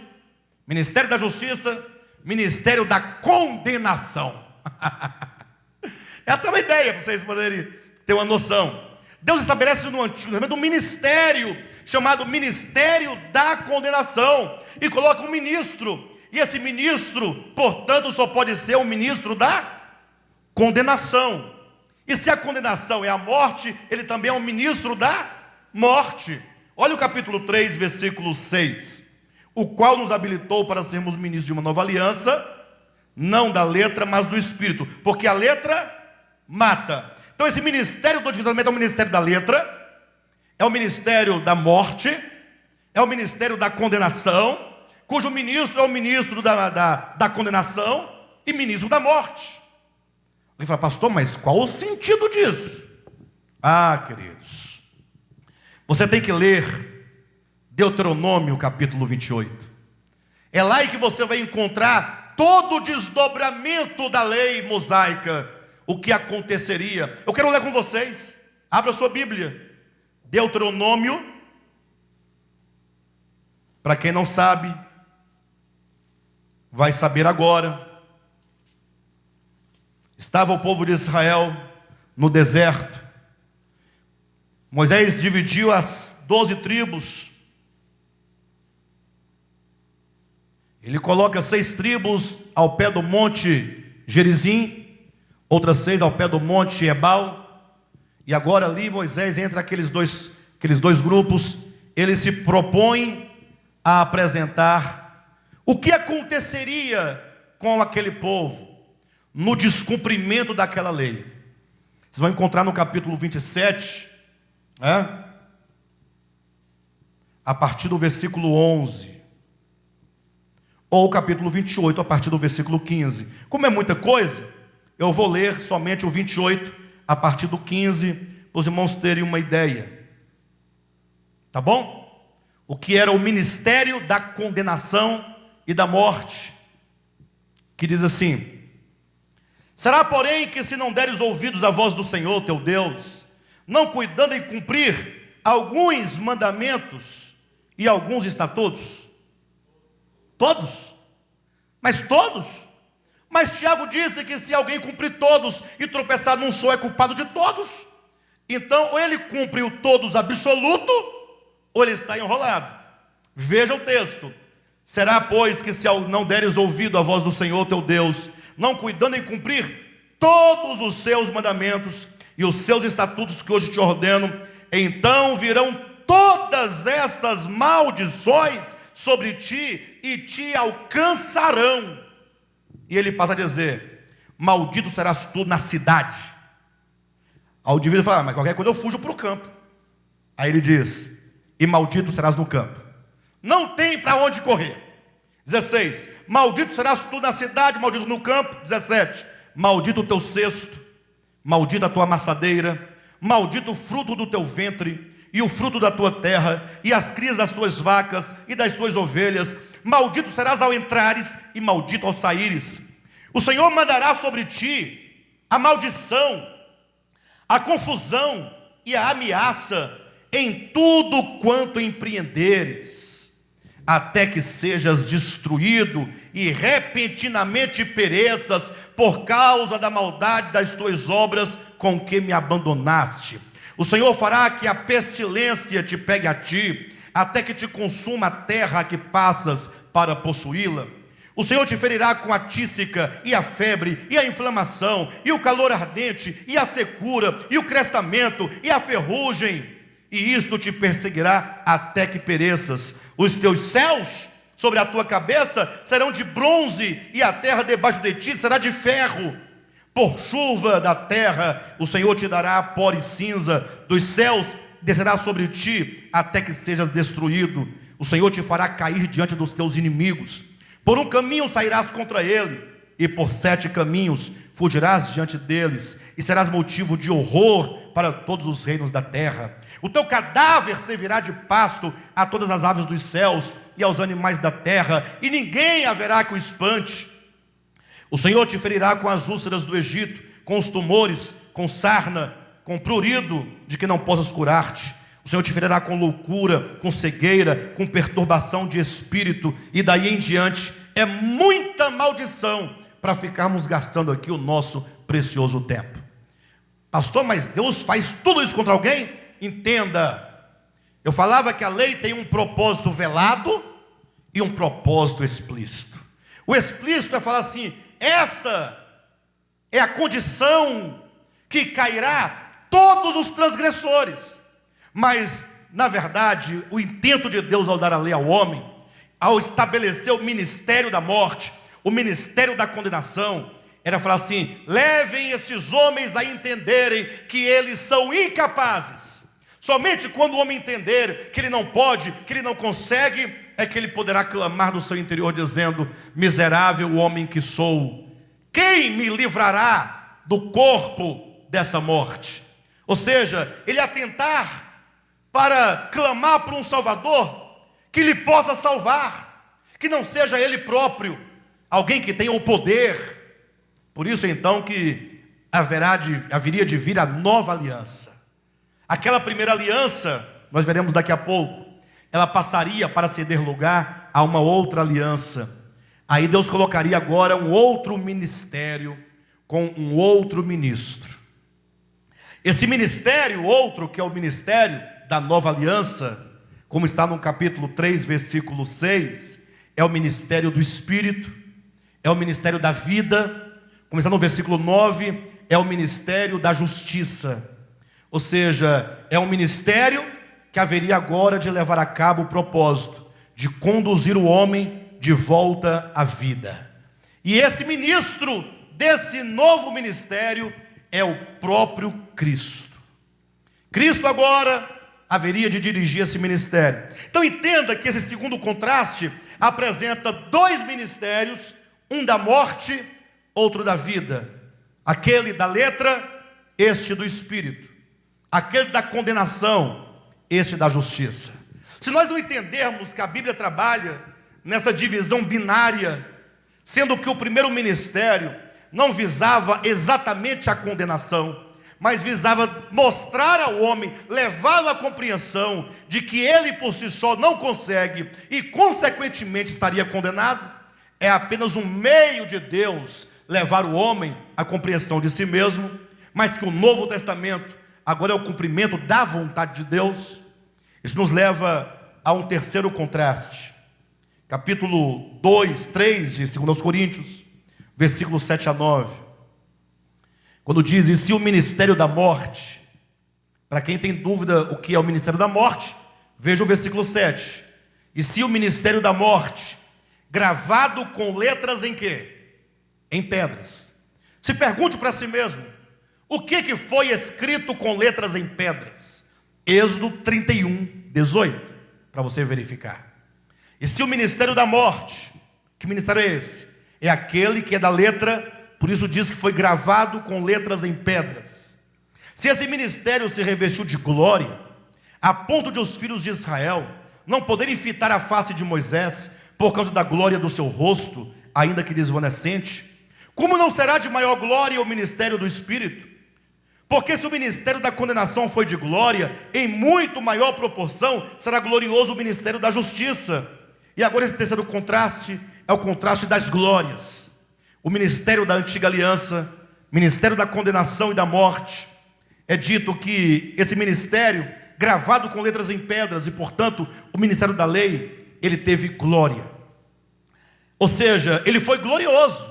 Ministério da Justiça, Ministério da Condenação. Essa é uma ideia para vocês poderem ter uma noção. Deus estabelece no Antigo Testamento um ministério chamado Ministério da Condenação e coloca um ministro. E esse ministro, portanto, só pode ser um ministro da condenação. E se a condenação é a morte, ele também é um ministro da morte. Olha o capítulo 3, versículo 6. O qual nos habilitou para sermos ministros de uma nova aliança, não da letra, mas do Espírito. Porque a letra mata. Então esse ministério do Antigo Testamento é o ministério da letra, é o ministério da morte, é o ministério da condenação. cujo ministro é o ministro da condenação e ministro da morte. Ele fala: pastor, mas qual o sentido disso? Ah, queridos, você tem que ler Deuteronômio capítulo 28. É lá em que você vai encontrar todo o desdobramento da lei mosaica, o que aconteceria. Eu quero ler com vocês. Abra sua Bíblia, Deuteronômio. Para quem não sabe, vai saber agora. Estava o povo de Israel no deserto. Moisés dividiu as 12 tribos. Ele coloca 6 tribos ao pé do monte Gerizim, outras 6 ao pé do monte Ebal. E agora ali Moisés entra aqueles dois grupos. Ele se propõe a apresentar o que aconteceria com aquele povo no descumprimento daquela lei. Vocês vão encontrar no capítulo 27, a partir do versículo 11, ou capítulo 28, a partir do versículo 15. Como é muita coisa, eu vou ler somente o 28, a partir do 15, para os irmãos terem uma ideia. Tá bom? O que era o ministério da condenação e da morte, que diz assim: será, porém, que se não deres ouvidos à voz do Senhor teu Deus, não cuidando em cumprir alguns mandamentos e alguns estatutos? Todos? Mas todos? Mas Tiago disse que se alguém cumprir todos e tropeçar num só, é culpado de todos. Então, ou ele cumpre o todos absoluto, ou ele está enrolado. Veja o texto. Será, pois, que se não deres ouvido à voz do Senhor teu Deus, não cuidando em cumprir todos os seus mandamentos e os seus estatutos que hoje te ordeno, então virão todas estas maldições sobre ti e te alcançarão. E ele passa a dizer: maldito serás tu na cidade. Ao indivíduo fala: mas qualquer coisa eu fujo para o campo. Aí ele diz: e maldito serás no campo. Não tem para onde correr. 16, maldito serás tu na cidade, maldito no campo. 17, maldito o teu cesto, maldita a tua amassadeira, maldito o fruto do teu ventre, e o fruto da tua terra, e as crias das tuas vacas, e das tuas ovelhas. Maldito serás ao entrares, e maldito ao saíres. O Senhor mandará sobre ti a maldição, a confusão e a ameaça em tudo quanto empreenderes, até que sejas destruído e repentinamente pereças por causa da maldade das tuas obras com que me abandonaste. O Senhor fará que a pestilência te pegue a ti, até que te consuma a terra que passas para possuí-la. O Senhor te ferirá com a tísica, e a febre, e a inflamação, e o calor ardente, e a secura, e o crestamento, e a ferrugem. E isto te perseguirá até que pereças. Os teus céus sobre a tua cabeça serão de bronze, e a terra debaixo de ti será de ferro. Por chuva da terra o Senhor te dará pó e cinza, dos céus descerá sobre ti até que sejas destruído. O Senhor te fará cair diante dos teus inimigos. Por um caminho sairás contra ele, e por 7 caminhos fugirás diante deles, e serás motivo de horror para todos os reinos da terra. O teu cadáver servirá de pasto a todas as aves dos céus e aos animais da terra, e ninguém haverá que o espante. O Senhor te ferirá com as úlceras do Egito, com os tumores, com sarna, com prurido, de que não possas curar-te. O Senhor te ferirá com loucura, com cegueira, com perturbação de espírito, e daí em diante é muita maldição para ficarmos gastando aqui o nosso precioso tempo. Pastor, mas Deus faz tudo isso contra alguém? Entenda, eu falava que a lei tem um propósito velado e um propósito explícito. O explícito é falar assim: essa é a condição que cairá todos os transgressores. Mas, na verdade, o intento de Deus ao dar a lei ao homem, ao estabelecer o ministério da morte, o ministério da condenação, era falar assim: levem esses homens a entenderem que eles são incapazes. Somente quando o homem entender que ele não pode, que ele não consegue, é que ele poderá clamar no seu interior dizendo: miserável homem que sou, quem me livrará do corpo dessa morte? Ou seja, ele atentar para clamar por um Salvador que lhe possa salvar, que não seja ele próprio, alguém que tenha o poder. Por isso então que haveria de vir a nova aliança. Aquela primeira aliança, nós veremos daqui a pouco, ela passaria para ceder lugar a uma outra aliança. Aí Deus colocaria agora um outro ministério com um outro ministro. Esse ministério outro, que é o ministério da nova aliança, como está no capítulo 3, versículo 6, é o ministério do Espírito, é o ministério da vida. Como está no versículo 9, é o ministério da justiça. Ou seja, é um ministério que haveria agora de levar a cabo o propósito de conduzir o homem de volta à vida. E esse ministro desse novo ministério é o próprio Cristo. Cristo agora haveria de dirigir esse ministério. Então entenda que esse segundo contraste apresenta dois ministérios, um da morte, outro da vida. Aquele da letra, este do Espírito. Aquele da condenação, este da justiça. Se nós não entendermos que a Bíblia trabalha nessa divisão binária, sendo que o primeiro ministério não visava exatamente a condenação, mas visava mostrar ao homem, levá-lo à compreensão de que ele por si só não consegue e consequentemente estaria condenado, é apenas um meio de Deus levar o homem à compreensão de si mesmo, mas que o Novo Testamento agora é o cumprimento da vontade de Deus. Isso nos leva a um terceiro contraste. Capítulo 2, 3 de 2 Coríntios, versículos 7 a 9. Quando diz: e se o ministério da morte, para quem tem dúvida o que é o ministério da morte, veja o versículo 7. E se o ministério da morte, gravado com letras em quê? Em pedras. Se pergunte para si mesmo, o que foi escrito com letras em pedras? Êxodo 31, 18, para você verificar. E se o ministério da morte, que ministério é esse? É aquele que é da letra, por isso diz que foi gravado com letras em pedras. Se esse ministério se revestiu de glória, a ponto de os filhos de Israel não poderem fitar a face de Moisés por causa da glória do seu rosto, ainda que desvanecente, como não será de maior glória o ministério do Espírito? Porque se o ministério da condenação foi de glória, em muito maior proporção será glorioso o ministério da justiça. E agora esse terceiro contraste é o contraste das glórias. O ministério da antiga aliança, ministério da condenação e da morte, é dito que esse ministério, gravado com letras em pedras, e portanto o ministério da lei, ele teve glória. Ou seja, ele foi glorioso.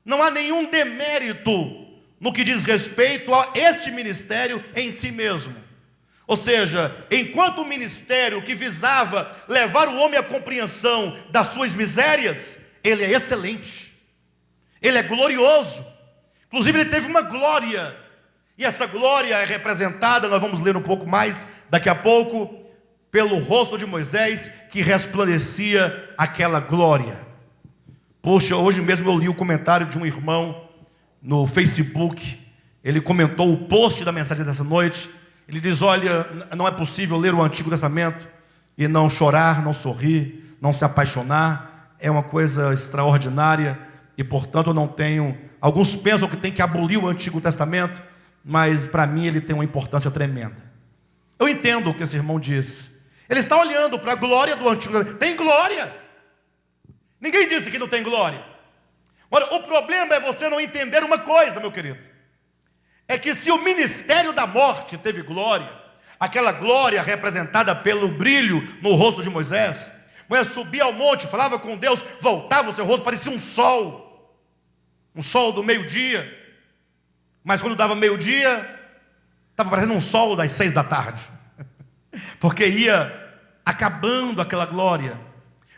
Não há nenhum demérito no que diz respeito a este ministério em si mesmo. Ou seja, enquanto o ministério que visava levar o homem à compreensão das suas misérias, ele é excelente, ele é glorioso. Inclusive ele teve uma glória, e essa glória é representada, nós vamos ler um pouco mais daqui a pouco, pelo rosto de Moisés, que resplandecia aquela glória. Poxa, hoje mesmo eu li o comentário de um irmão no Facebook. Ele comentou o post da mensagem dessa noite. Ele diz: olha, não é possível ler o Antigo Testamento e não chorar, não sorrir, não se apaixonar. É uma coisa extraordinária e portanto eu não tenho... Alguns pensam que tem que abolir o Antigo Testamento, mas para mim ele tem uma importância tremenda. Eu entendo o que esse irmão diz. Ele está olhando para a glória do Antigo Testamento. Tem glória. Ninguém disse que não tem glória. Ora, o problema é você não entender uma coisa, meu querido. É que se o ministério da morte teve glória, aquela glória representada pelo brilho no rosto de Moisés, Moisés subia ao monte, falava com Deus, voltava o seu rosto, parecia um sol do meio-dia. Mas quando dava meio-dia, estava parecendo um sol das 6 da tarde, porque ia acabando aquela glória.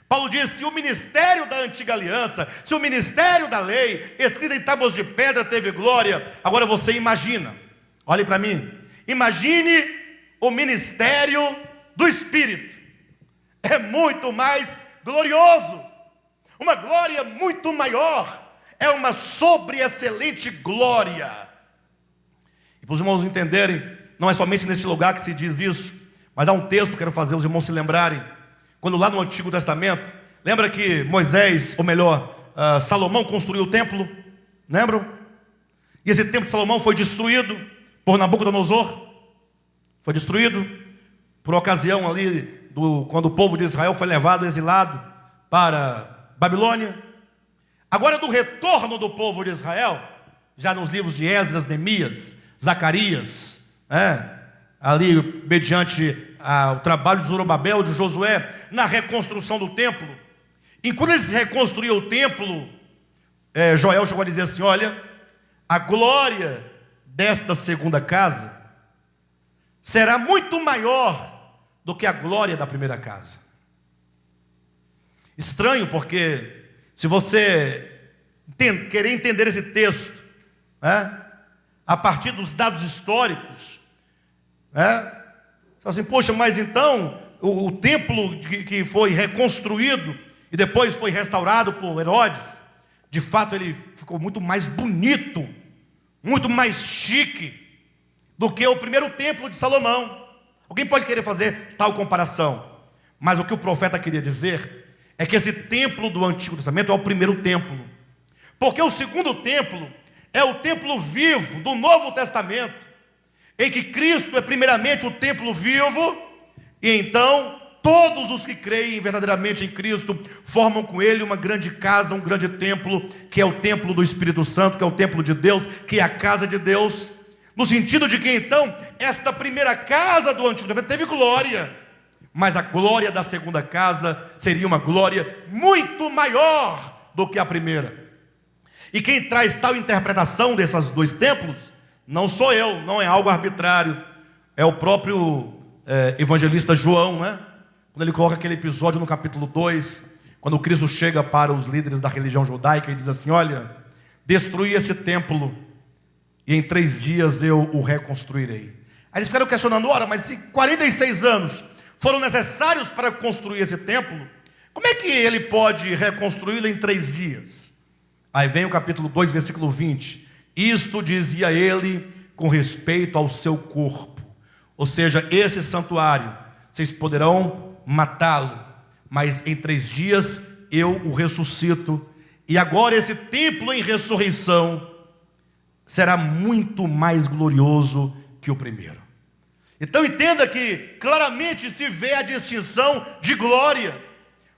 Paulo diz: se o ministério da antiga aliança, se o ministério da lei, escrito em tábuas de pedra, teve glória, agora você imagina, olhe para mim, imagine o ministério do Espírito. É muito mais glorioso, uma glória muito maior, é uma sobre-excelente glória. E para os irmãos entenderem, não é somente nesse lugar que se diz isso, mas há um texto que eu quero fazer os irmãos se lembrarem. Quando lá no Antigo Testamento, lembra que Moisés, ou melhor, Salomão construiu o templo? Lembram? E esse templo de Salomão foi destruído por Nabucodonosor. Foi destruído por ocasião ali quando o povo de Israel foi levado exilado para Babilônia. Agora, do retorno do povo de Israel, já nos livros de Esdras, Neemias, Zacarias, ali mediante o trabalho de Zorobabel, de Josué, na reconstrução do templo. Enquanto eles reconstruíam o templo, Joel chegou a dizer assim: olha, a glória desta segunda casa será muito maior do que a glória da primeira casa. Estranho, porque se você querer entender esse texto, a partir dos dados históricos, assim, poxa, mas então o templo que foi reconstruído e depois foi restaurado por Herodes, de fato ele ficou muito mais bonito, muito mais chique do que o primeiro templo de Salomão. Alguém pode querer fazer tal comparação, mas o que o profeta queria dizer é que esse templo do Antigo Testamento é o primeiro templo, porque o segundo templo é o templo vivo do Novo Testamento, em que Cristo é primeiramente o templo vivo, e então todos os que creem verdadeiramente em Cristo formam com Ele uma grande casa, um grande templo, que é o templo do Espírito Santo, que é o templo de Deus, que é a casa de Deus, no sentido de que então esta primeira casa do Antigo Testamento teve glória, mas a glória da segunda casa seria uma glória muito maior do que a primeira. E quem traz tal interpretação desses dois templos não sou eu, não é algo arbitrário, é o próprio evangelista João, quando ele coloca aquele episódio no capítulo 2, quando Cristo chega para os líderes da religião judaica e diz assim: olha, destruí esse templo e em 3 dias eu o reconstruirei. Aí eles ficaram questionando: ora, mas se 46 anos foram necessários para construir esse templo, como é que ele pode reconstruí-lo em 3 dias? Aí vem o capítulo 2, versículo 20: isto dizia ele com respeito ao seu corpo, ou seja, esse santuário, vocês poderão matá-lo, mas em 3 dias eu o ressuscito. E agora esse templo em ressurreição será muito mais glorioso que o primeiro. Então entenda que claramente se vê a distinção de glória.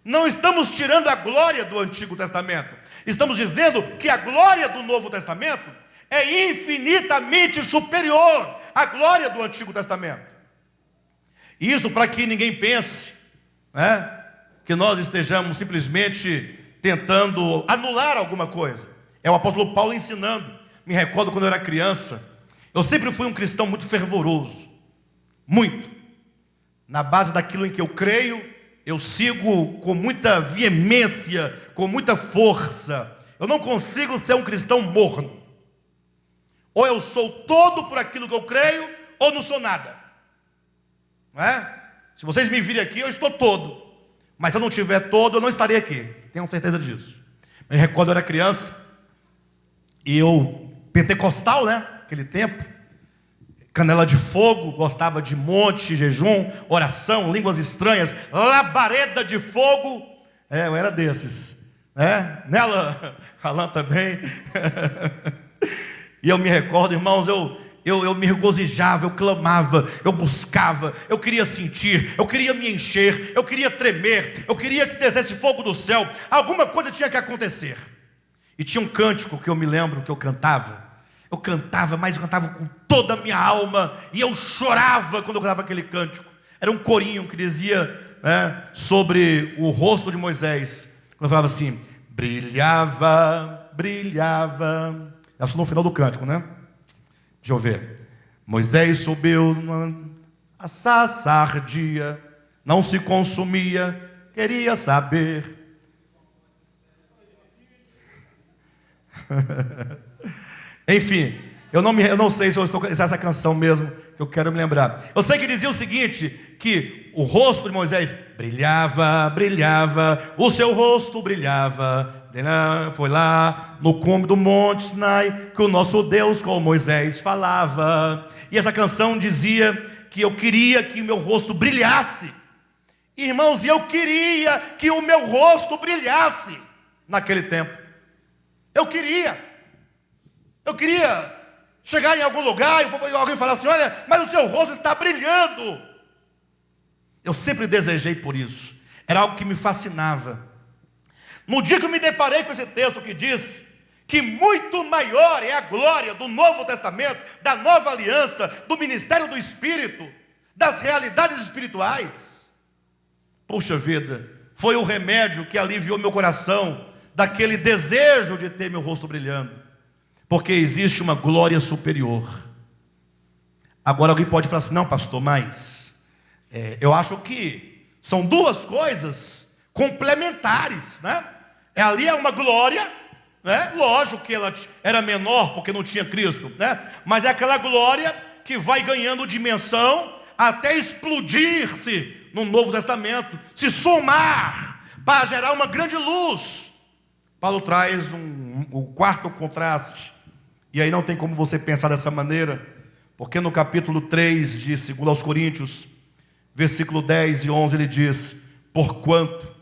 Não estamos tirando a glória do Antigo Testamento, estamos dizendo que a glória do Novo Testamento é infinitamente superior à glória do Antigo Testamento. Isso para que ninguém pense que nós estejamos simplesmente tentando anular alguma coisa. É o apóstolo Paulo ensinando. Me recordo quando eu era criança, eu sempre fui um cristão muito fervoroso, muito. Na base daquilo em que eu creio, eu sigo com muita veemência, com muita força. Eu não consigo ser um cristão morno. Ou eu sou todo por aquilo que eu creio, ou não sou nada. Se vocês me virem aqui, eu estou todo. Mas se eu não estiver todo, eu não estarei aqui. Tenho certeza disso. Me recordo, eu era criança, e eu, pentecostal, aquele tempo, canela de fogo, gostava de monte, jejum, oração, línguas estranhas, labareda de fogo. Eu era desses. Nela, Alan também. E eu me recordo, irmãos, eu me regozijava, eu clamava, eu buscava, eu queria sentir, eu queria me encher, eu queria tremer, eu queria que descesse fogo do céu, alguma coisa tinha que acontecer. E tinha um cântico que eu me lembro que eu cantava, mas eu cantava com toda a minha alma, e eu chorava quando eu cantava aquele cântico. Era um corinho que dizia sobre o rosto de Moisés, quando eu falava assim: brilhava, brilhava. Eu estou no final do cântico, Deixa eu ver. Moisés subiu a sarça ardia, não se consumia, queria saber. Enfim, eu não sei se é essa canção mesmo que eu quero me lembrar. Eu sei que dizia o seguinte, que o rosto de Moisés brilhava, brilhava, o seu rosto brilhava, brilhava. Foi lá no cume do Monte Sinai que o nosso Deus com Moisés falava. E essa canção dizia que eu queria que o meu rosto brilhasse. Irmãos, e eu queria que o meu rosto brilhasse naquele tempo. Eu queria chegar em algum lugar e alguém falar assim: olha, mas o seu rosto está brilhando. Eu sempre desejei por isso. Era algo que me fascinava. No dia que eu me deparei com esse texto que diz que muito maior é a glória do Novo Testamento, da nova aliança, do ministério do Espírito, das realidades espirituais. Puxa vida, foi o remédio que aliviou meu coração daquele desejo de ter meu rosto brilhando. Porque existe uma glória superior. Agora alguém pode falar assim: não, pastor, mas eu acho que são duas coisas complementares, né? Ali é uma glória, né? Lógico que ela era menor porque não tinha Cristo, né? Mas é aquela glória que vai ganhando dimensão até explodir-se no Novo Testamento, se somar para gerar uma grande luz. Paulo traz o quarto contraste. E aí não tem como você pensar dessa maneira, porque no capítulo 3 de 2 aos Coríntios, versículo 10 e 11, ele diz: porquanto,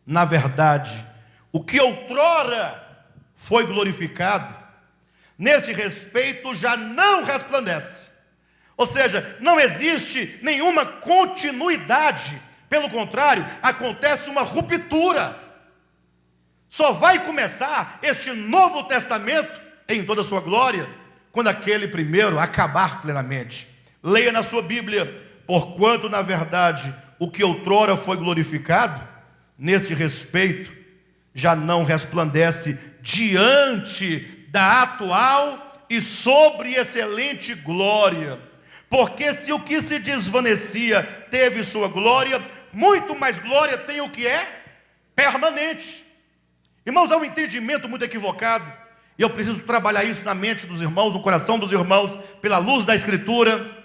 na verdade, o que outrora foi glorificado, nesse respeito já não resplandece. Ou seja, não existe nenhuma continuidade. Pelo contrário, acontece uma ruptura. Só vai começar este Novo Testamento em toda a sua glória quando aquele primeiro acabar plenamente. Leia na sua Bíblia: porquanto na verdade o que outrora foi glorificado, nesse respeito já não resplandece diante da atual e sobre excelente glória. Porque se o que se desvanecia teve sua glória, muito mais glória tem o que é permanente. Irmãos, há um entendimento muito equivocado, e eu preciso trabalhar isso na mente dos irmãos, no coração dos irmãos, pela luz da Escritura.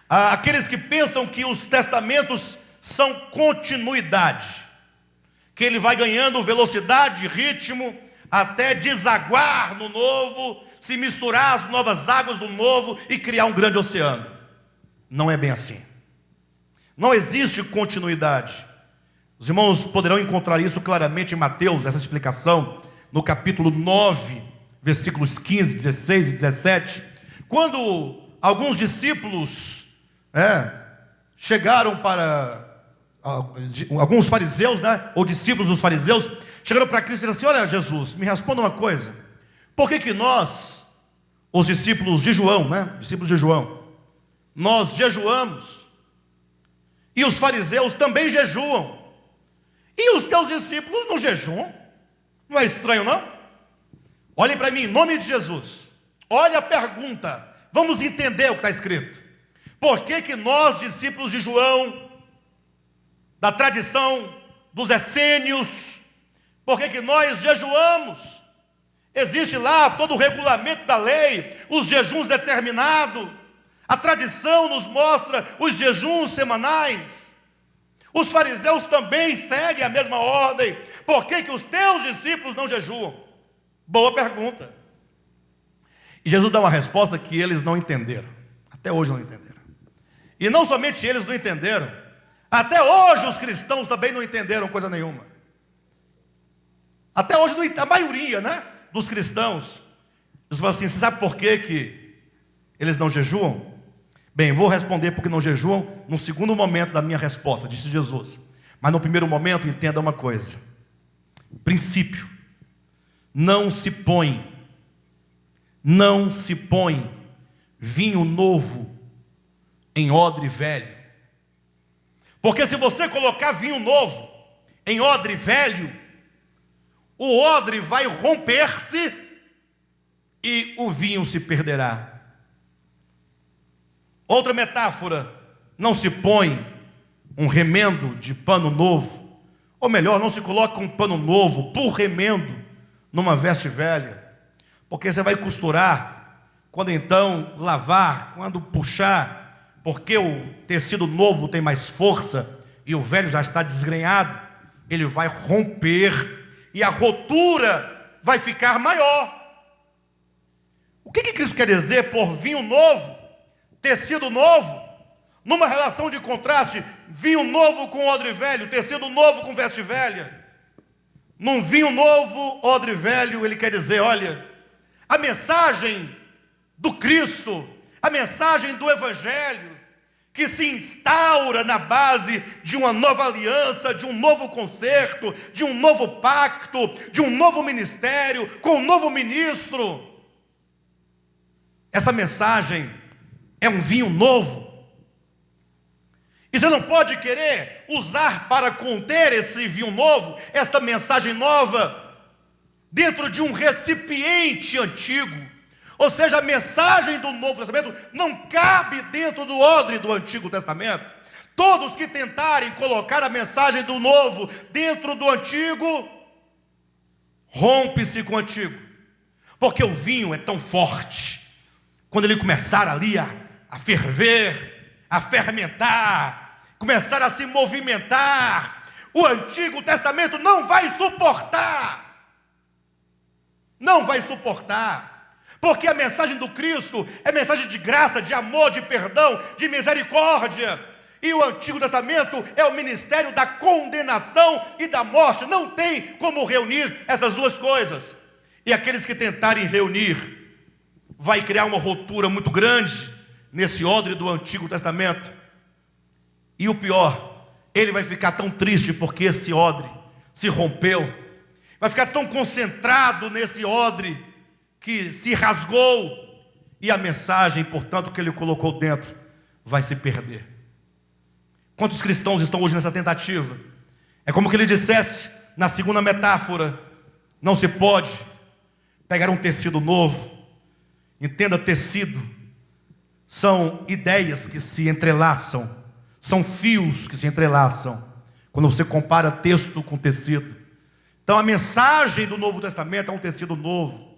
Aqueles que pensam que os testamentos são continuidade, que ele vai ganhando velocidade, ritmo, até desaguar no novo, se misturar as novas águas do novo e criar um grande oceano. Não é bem assim. Não existe continuidade. Os irmãos poderão encontrar isso claramente em Mateus, essa explicação, no capítulo 9, versículos 15, 16 e 17, quando alguns discípulos chegaram para alguns fariseus, né, ou discípulos dos fariseus, chegaram para Cristo e disseram assim: olha, Jesus, me responda uma coisa. Por que nós, os discípulos de João, nós jejuamos, e os fariseus também jejuam, e os teus discípulos não jejuam? Não é estranho, não? Olhem para mim, em nome de Jesus. Olha a pergunta, vamos entender o que está escrito. Por que nós, discípulos de João, da tradição dos essênios, por que nós jejuamos? Existe lá todo o regulamento da lei, os jejuns determinados. A tradição nos mostra os jejuns semanais. Os fariseus também seguem a mesma ordem. Por que os teus discípulos não jejuam? Boa pergunta. E Jesus dá uma resposta que eles não entenderam. Até hoje não entenderam. E não somente eles não entenderam, até hoje os cristãos também não entenderam coisa nenhuma. Até hoje a maioria, né, dos cristãos, eles falam assim: você sabe por que eles não jejuam? Bem, vou responder porque não jejuam no segundo momento da minha resposta, disse Jesus. Mas no primeiro momento, entenda uma coisa. Princípio: não se põe vinho novo em odre velho. Porque se você colocar vinho novo em odre velho, o odre vai romper-se e o vinho se perderá. Outra metáfora: não se põe um remendo de pano novo, ou melhor, não se coloca um pano novo por remendo numa veste velha, porque você vai costurar quando então lavar, quando puxar, porque o tecido novo tem mais força e o velho já está desgrenhado, ele vai romper e a rotura vai ficar maior. O que Cristo quer dizer por vinho novo, tecido novo? Numa relação de contraste, vinho novo com odre velho, tecido novo com veste velha. Num vinho novo, odre velho, ele quer dizer, olha, a mensagem do Cristo, a mensagem do Evangelho, que se instaura na base de uma nova aliança, de um novo concerto, de um novo pacto, de um novo ministério, com um novo ministro. Essa mensagem é um vinho novo. E você não pode querer usar para conter esse vinho novo, esta mensagem nova, dentro de um recipiente antigo. Ou seja, a mensagem do Novo Testamento não cabe dentro do odre do Antigo Testamento. Todos que tentarem colocar a mensagem do Novo dentro do Antigo, rompe-se com o Antigo. Porque o vinho é tão forte. Quando ele começar ali a ferver, a fermentar, começar a se movimentar, o Antigo Testamento não vai suportar. Não vai suportar. Porque a mensagem do Cristo é mensagem de graça, de amor, de perdão, de misericórdia. E o Antigo Testamento é o ministério da condenação e da morte. Não tem como reunir essas duas coisas. E aqueles que tentarem reunir, vai criar uma ruptura muito grande nesse odre do Antigo Testamento. E o pior, ele vai ficar tão triste porque esse odre se rompeu. Vai ficar tão concentrado nesse odre que se rasgou. E a mensagem, portanto, que ele colocou dentro vai se perder. Quantos cristãos estão hoje nessa tentativa? É como que ele dissesse na segunda metáfora: não se pode pegar um tecido novo. Entenda, tecido são ideias que se entrelaçam, são fios que se entrelaçam, quando você compara texto com tecido. Então a mensagem do Novo Testamento é um tecido novo.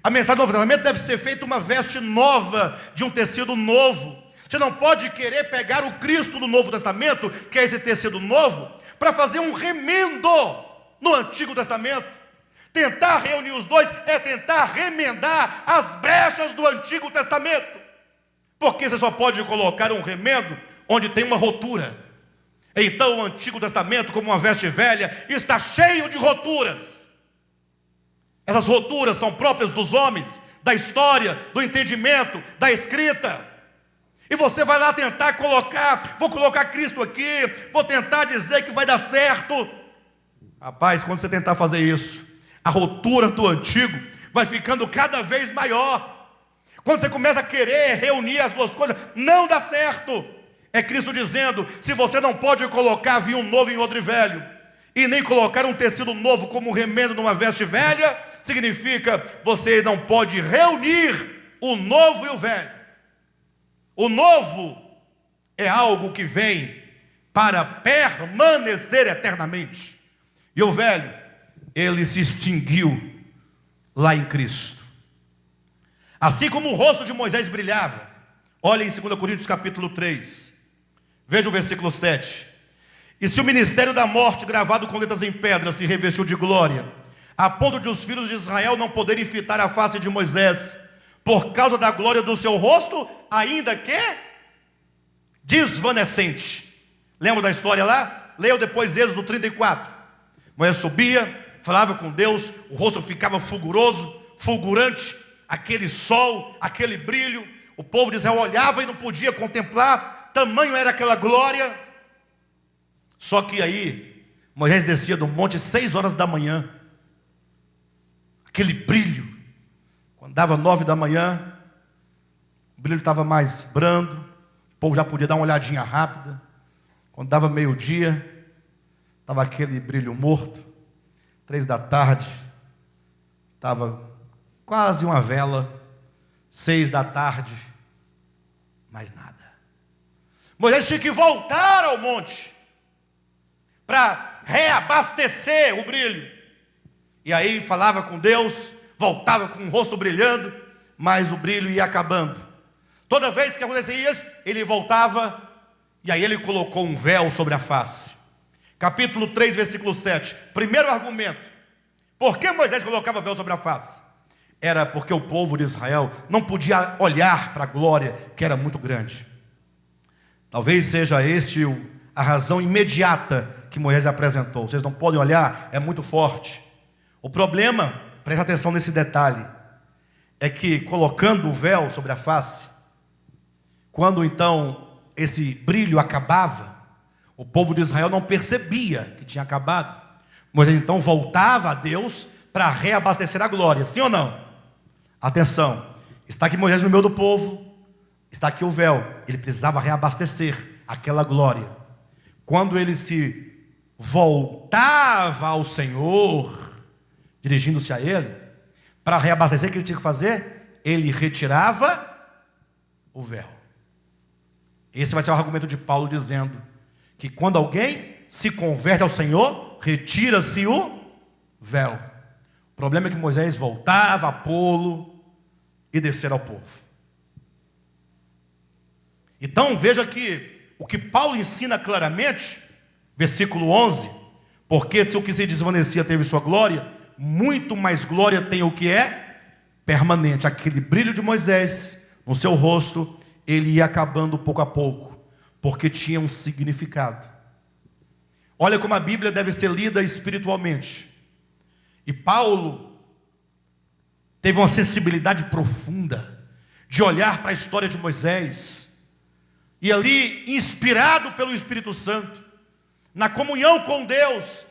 A mensagem do Novo Testamento deve ser feita uma veste nova, de um tecido novo. Você não pode querer pegar o Cristo do Novo Testamento, que é esse tecido novo, para fazer um remendo no Antigo Testamento. Tentar reunir os dois é tentar remendar as brechas do Antigo Testamento. Porque você só pode colocar um remendo onde tem uma rotura. Então o Antigo Testamento, como uma veste velha, está cheio de roturas. Essas roturas são próprias dos homens, da história, do entendimento, da escrita. E você vai lá tentar colocar, vou colocar Cristo aqui, vou tentar dizer que vai dar certo. Rapaz, quando você tentar fazer isso, a rotura do antigo vai ficando cada vez maior. Quando você começa a querer reunir as duas coisas, não dá certo. É Cristo dizendo: se você não pode colocar vinho novo em odre velho, e nem colocar um tecido novo como um remendo numa veste velha, significa você não pode reunir o novo e o velho. O novo é algo que vem para permanecer eternamente. E o velho, ele se extinguiu lá em Cristo. Assim como o rosto de Moisés brilhava. Olha em 2 Coríntios capítulo 3. Veja o versículo 7. E se o ministério da morte, gravado com letras em pedra, se revestiu de glória, a ponto de os filhos de Israel não poderem fitar a face de Moisés, por causa da glória do seu rosto, ainda que desvanecente. Lembra da história lá? Leia depois Êxodo 34. Moisés subia, falava com Deus, o rosto ficava fulguroso, fulgurante, aquele sol, aquele brilho. O povo de Israel olhava e não podia contemplar, tamanho era aquela glória. Só que aí, Moisés descia do monte às 6 horas da manhã, aquele brilho. Quando dava 9 da manhã, o brilho estava mais brando, o povo já podia dar uma olhadinha rápida. Quando dava meio-dia, estava aquele brilho morto. 3 da tarde, estava quase uma vela. 6 da tarde, mais nada. Moisés tinha que voltar ao monte para reabastecer o brilho. E aí falava com Deus, voltava com o rosto brilhando, mas o brilho ia acabando. Toda vez que acontecia isso, ele voltava, e aí ele colocou um véu sobre a face. Capítulo 3, versículo 7. Primeiro argumento. Por que Moisés colocava véu sobre a face? Era porque o povo de Israel não podia olhar para a glória, que era muito grande. Talvez seja a razão imediata que Moisés apresentou. Vocês não podem olhar, é muito forte. O problema, preste atenção nesse detalhe, é que colocando o véu sobre a face, quando então esse brilho acabava, o povo de Israel não percebia que tinha acabado. Moisés então voltava a Deus para reabastecer a glória, sim ou não? Atenção, está aqui Moisés no meio do povo, está aqui o véu, ele precisava reabastecer aquela glória. Quando ele se voltava ao Senhor, dirigindo-se a ele, para reabastecer, o que ele tinha que fazer? Ele retirava o véu. Esse vai ser o argumento de Paulo, dizendo que quando alguém se converte ao Senhor, retira-se o véu. O problema é que Moisés voltava a pô-lo e descer ao povo. Então veja que o que Paulo ensina claramente, versículo 11, porque se o que se desvanecia teve sua glória, muito mais glória tem o que é permanente. Aquele brilho de Moisés no seu rosto, ele ia acabando pouco a pouco, porque tinha um significado. Olha como a Bíblia deve ser lida espiritualmente. E Paulo teve uma sensibilidade profunda de olhar para a história de Moisés, e ali, inspirado pelo Espírito Santo, na comunhão com Deus,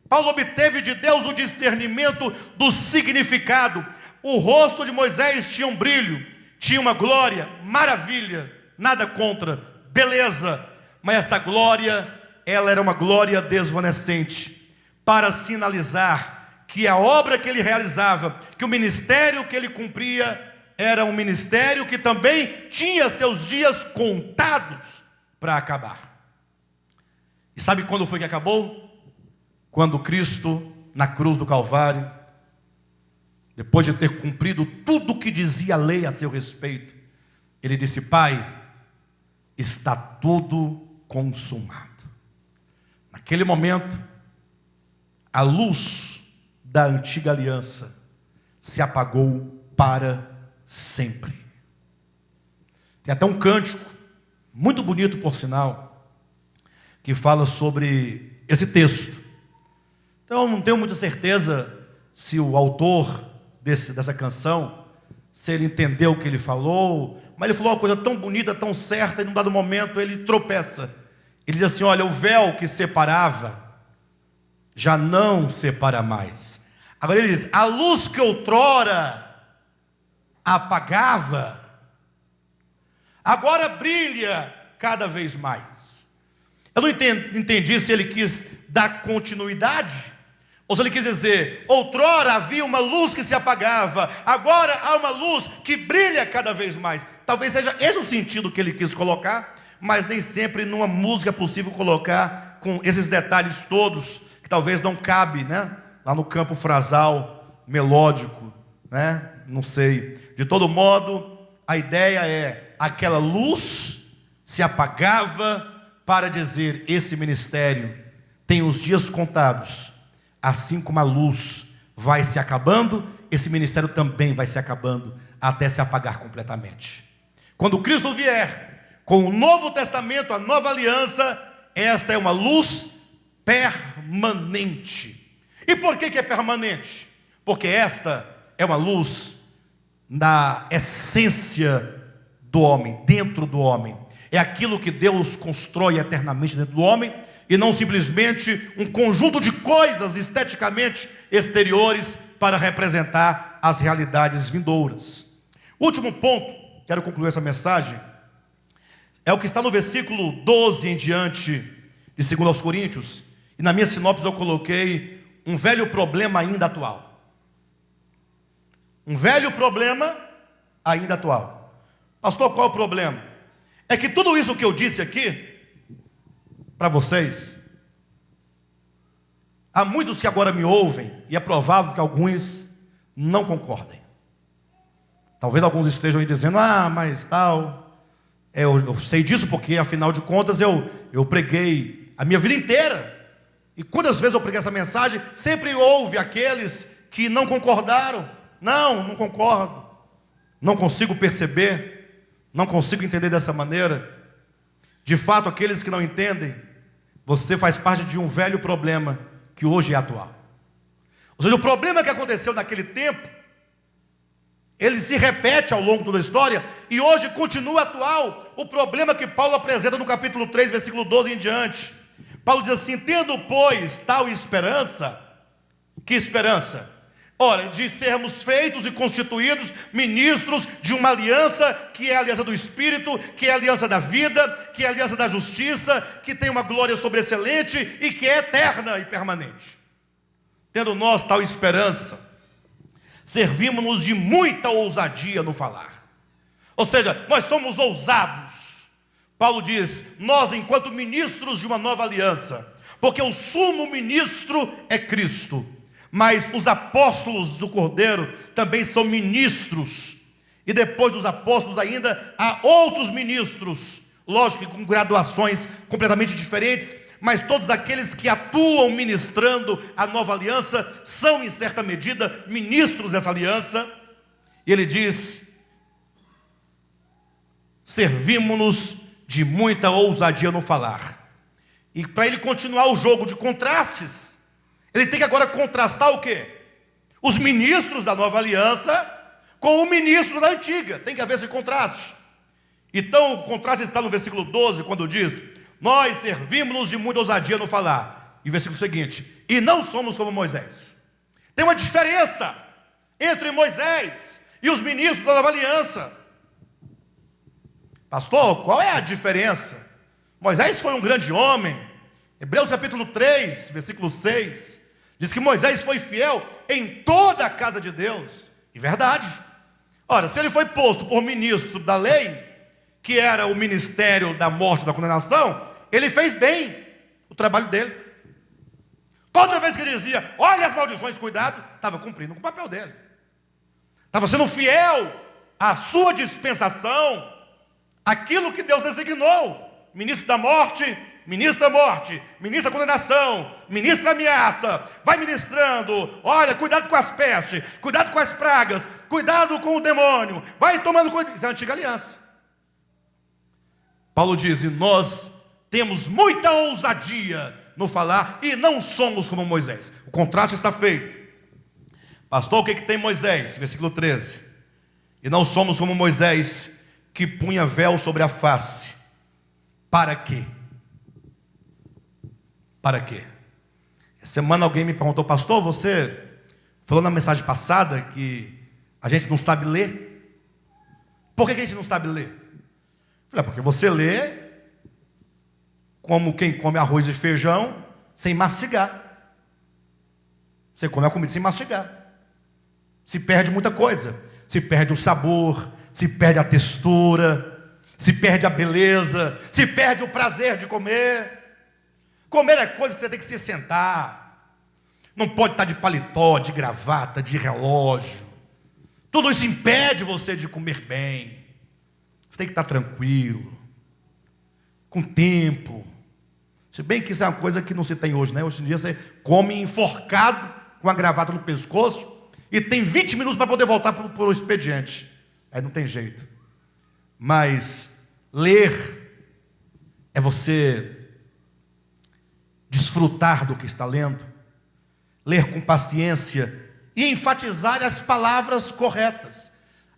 Paulo obteve de Deus o discernimento do significado. O rosto de Moisés tinha um brilho, tinha uma glória, maravilha, nada contra, beleza, mas essa glória, ela era uma glória desvanecente, para sinalizar que a obra que ele realizava, que o ministério que ele cumpria, era um ministério que também tinha seus dias contados para acabar. E sabe quando foi que acabou? Quando Cristo, na cruz do Calvário, depois de ter cumprido tudo o que dizia a lei a seu respeito, ele disse: Pai, está tudo consumado. Naquele momento, a luz da antiga aliança se apagou para sempre. Tem até um cântico, muito bonito por sinal, que fala sobre esse texto. Então eu não tenho muita certeza se o autor dessa canção, se ele entendeu o que ele falou, mas ele falou uma coisa tão bonita, tão certa, e num dado momento ele tropeça. Ele diz assim: olha, o véu que separava já não separa mais. Agora ele diz: a luz que outrora apagava, agora brilha cada vez mais. Eu não entendi se ele quis dar continuidade, ou se ele quis dizer: outrora havia uma luz que se apagava, agora há uma luz que brilha cada vez mais. Talvez seja esse o sentido que ele quis colocar, mas nem sempre numa música é possível colocar com esses detalhes todos, que talvez não cabe, né? Lá no campo frasal, melódico, né? Não sei. De todo modo, a ideia é: aquela luz se apagava para dizer: esse ministério tem os dias contados. Assim como a luz vai se acabando, esse ministério também vai se acabando, até se apagar completamente. Quando Cristo vier com o Novo Testamento, a nova aliança, esta é uma luz permanente. E por que é permanente? Porque esta é uma luz da essência do homem, dentro do homem. É aquilo que Deus constrói eternamente dentro do homem, e não simplesmente um conjunto de coisas esteticamente exteriores para representar as realidades vindouras. Último ponto, quero concluir essa mensagem, é o que está no versículo 12 em diante de 2 aos Coríntios, e na minha sinopse eu coloquei um velho problema ainda atual. Um velho problema ainda atual. Pastor, qual é o problema? É que tudo isso que eu disse aqui para vocês, há muitos que agora me ouvem, e é provável que alguns não concordem. Talvez alguns estejam aí dizendo, mas tal, eu sei disso porque, afinal de contas, eu preguei a minha vida inteira. E quantas vezes eu preguei essa mensagem, sempre houve aqueles que não concordaram. Não concordo. Não consigo perceber, não consigo entender dessa maneira. De fato, aqueles que não entendem, você faz parte de um velho problema que hoje é atual. Ou seja, o problema que aconteceu naquele tempo, ele se repete ao longo da história e hoje continua atual. O problema que Paulo apresenta no capítulo 3, versículo 12 em diante. Paulo diz assim: tendo, pois, tal esperança. Que esperança? Ora, de sermos feitos e constituídos ministros de uma aliança, que é a aliança do Espírito, que é a aliança da vida, que é a aliança da justiça, que tem uma glória sobreexcelente e que é eterna e permanente. Tendo nós tal esperança, servimos-nos de muita ousadia no falar. Ou seja, nós somos ousados. Paulo diz, nós enquanto ministros de uma nova aliança, porque o sumo ministro é Cristo, mas os apóstolos do Cordeiro também são ministros, e depois dos apóstolos ainda há outros ministros, lógico que com graduações completamente diferentes, mas todos aqueles que atuam ministrando a nova aliança são em certa medida ministros dessa aliança. E ele diz, servimos-nos de muita ousadia no falar. E para ele continuar o jogo de contrastes, ele tem que agora contrastar o quê? Os ministros da nova aliança com o ministro da antiga. Tem que haver esse contraste. Então o contraste está no versículo 12, quando diz, nós servimos-nos de muita ousadia no falar. E o versículo seguinte, e não somos como Moisés. Tem uma diferença entre Moisés e os ministros da nova aliança. Pastor, qual é a diferença? Moisés foi um grande homem. Hebreus capítulo 3, versículo 6, diz que Moisés foi fiel em toda a casa de Deus. E verdade. Ora, se ele foi posto por ministro da lei, que era o ministério da morte e da condenação, ele fez bem o trabalho dele. Toda vez que ele dizia, olha as maldições, cuidado, estava cumprindo com o papel dele. Estava sendo fiel à sua dispensação, aquilo que Deus designou. Ministro da morte, ministra morte, ministra condenação, ministra ameaça, vai ministrando, olha, cuidado com as pestes, cuidado com as pragas, cuidado com o demônio, vai tomando cuidado. Isso é a antiga aliança. Paulo diz, e nós temos muita ousadia no falar e não somos como Moisés. O contraste está feito. Pastor, o que tem Moisés? Versículo 13. E não somos como Moisés, que punha véu sobre a face. Para quê? Para quê? Essa semana alguém me perguntou, pastor, você falou na mensagem passada que a gente não sabe ler. Por que a gente não sabe ler? Eu falei, porque você lê como quem come arroz e feijão sem mastigar. Você come a comida sem mastigar. Se perde muita coisa. Se perde o sabor, se perde a textura, se perde a beleza, se perde o prazer de comer. Comer é coisa que você tem que se sentar. Não pode estar de paletó, de gravata, de relógio. Tudo isso impede você de comer bem. Você tem que estar tranquilo, com tempo. Se bem que isso é uma coisa que não se tem hoje, né? Hoje em dia você come enforcado com a gravata no pescoço e tem 20 minutos para poder voltar para o expediente. Aí não tem jeito. Mas ler é você desfrutar do que está lendo, ler com paciência e enfatizar as palavras corretas.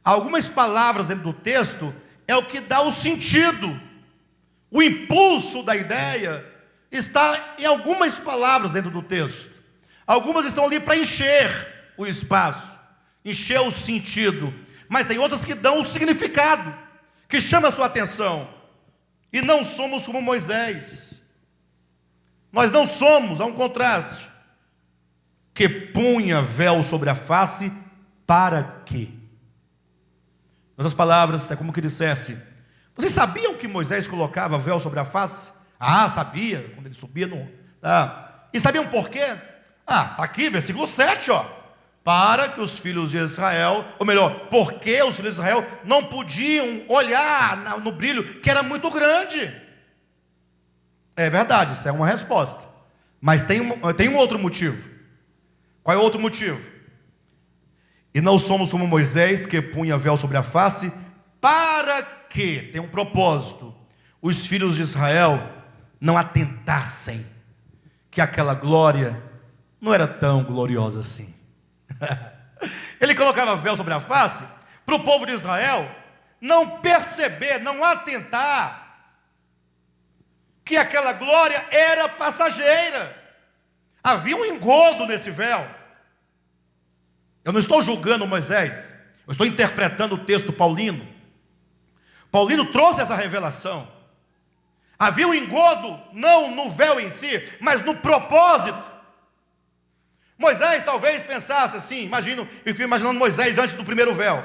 Algumas palavras dentro do texto é o que dá o sentido. O impulso da ideia está em algumas palavras dentro do texto. Algumas estão ali para encher o espaço, encher o sentido. Mas tem outras que dão o significado, que chama a sua atenção. E não somos como Moisés. Nós não somos, há um contraste. Que punha véu sobre a face, para quê? Em outras palavras, é como que dissesse, vocês sabiam que Moisés colocava véu sobre a face? Ah, sabia, quando ele subia no... E sabiam por quê? Está aqui, versículo 7, ó. para que os filhos de Israel, ou melhor, porque os filhos de Israel não podiam olhar no brilho, que era muito grande. É verdade, isso é uma resposta. Mas tem um outro motivo. Qual é o outro motivo? E não somos como Moisés, que punha véu sobre a face, para que, tem um propósito, os filhos de Israel não atentassem que aquela glória não era tão gloriosa assim. Ele colocava véu sobre a face para o povo de Israel não perceber, não atentar que aquela glória era passageira. Havia um engodo nesse véu. Eu não estou julgando Moisés, eu estou interpretando o texto paulino. Paulino trouxe essa revelação. Havia um engodo, não no véu em si, mas no propósito. Moisés talvez pensasse assim, eu fico imaginando Moisés antes do primeiro véu.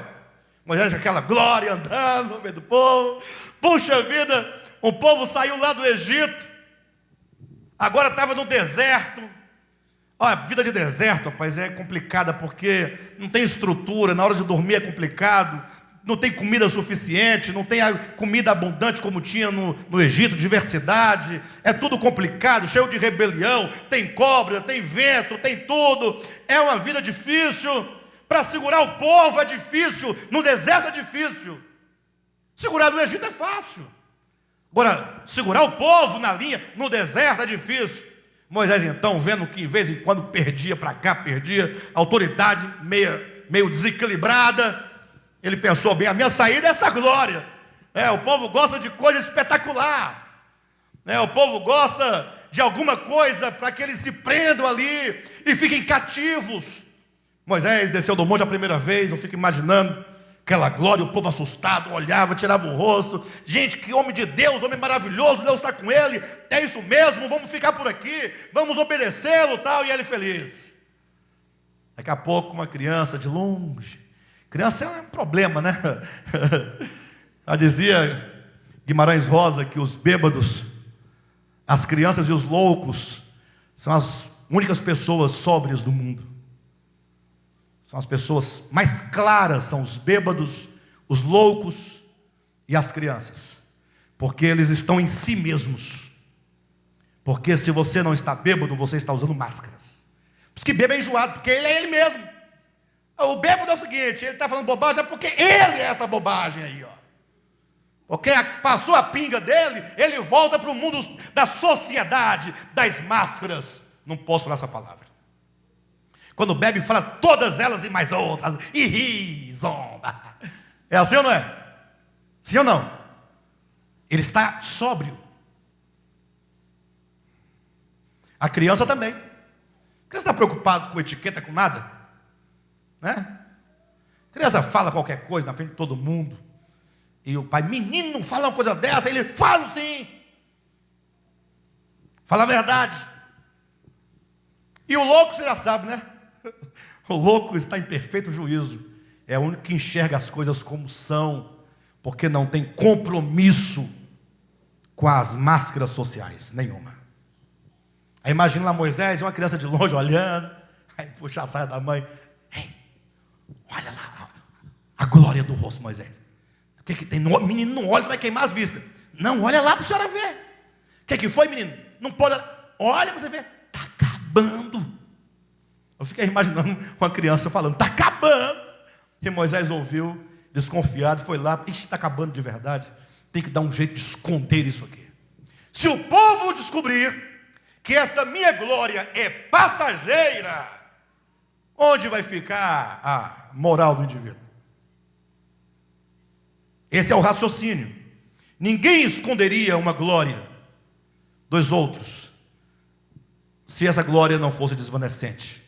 Moisés com aquela glória andando no meio do povo. Puxa vida, o povo saiu lá do Egito, agora estava no deserto. Olha, vida de deserto, rapaz, é complicada porque não tem estrutura, na hora de dormir é complicado, não tem comida suficiente, não tem comida abundante como tinha no Egito, diversidade, é tudo complicado, cheio de rebelião, tem cobra, tem vento, tem tudo, é uma vida difícil. Para segurar o povo é difícil, no deserto é difícil, segurar no Egito é fácil, agora segurar o povo na linha, no deserto é difícil. Moisés então, vendo que de vez em quando perdia para cá, perdia, autoridade meio desequilibrada, ele pensou bem, a minha saída é essa glória. O povo gosta de coisa espetacular. O povo gosta de alguma coisa para que eles se prendam ali e fiquem cativos. Moisés desceu do monte a primeira vez, eu fico imaginando aquela glória, o povo assustado, olhava, tirava o rosto. Gente, que homem de Deus, homem maravilhoso, Deus está com ele, é isso mesmo, vamos ficar por aqui, vamos obedecê-lo, tal, e ele feliz. Daqui a pouco uma criança de longe, criança é um problema, né? Já dizia Guimarães Rosa que os bêbados, as crianças e os loucos são as únicas pessoas sóbrias do mundo. São as pessoas mais claras, são os bêbados, os loucos e as crianças, porque eles estão em si mesmos. Porque se você não está bêbado, você está usando máscaras. Por isso que bêbado é enjoado, porque ele é ele mesmo. O bêbado é o seguinte, ele está falando bobagem, é porque ele é essa bobagem aí, ó. Porque passou a pinga dele, ele volta para o mundo da sociedade, das máscaras. Não posso falar essa palavra. Quando bebe, fala todas elas e mais outras, e ri, zomba. É assim ou não é? Sim ou não? Ele está sóbrio. A criança também. A criança está preocupada com etiqueta, com nada, né? A criança fala qualquer coisa na frente de todo mundo. E o pai, menino, não fala uma coisa dessa. Ele, fala sim. Fala a verdade. E o louco, você já sabe, né? O louco está em perfeito juízo. É o único que enxerga as coisas como são, porque não tem compromisso com as máscaras sociais, nenhuma. Aí imagina lá Moisés e uma criança de longe olhando, aí puxa a saia da mãe. Ei, olha lá a glória do rosto de Moisés. O que tem? Menino, não olha, vai queimar as vistas. Não, olha lá para a senhora ver. O que foi, menino? Não pode, olha para você ver. Está acabando. Eu fiquei imaginando uma criança falando, está acabando. E Moisés ouviu, desconfiado, foi lá, está acabando de verdade. Tem que dar um jeito de esconder isso aqui. Se o povo descobrir que esta minha glória é passageira, onde vai ficar a moral do indivíduo? Esse é o raciocínio. Ninguém esconderia uma glória dos outros se essa glória não fosse desvanecente.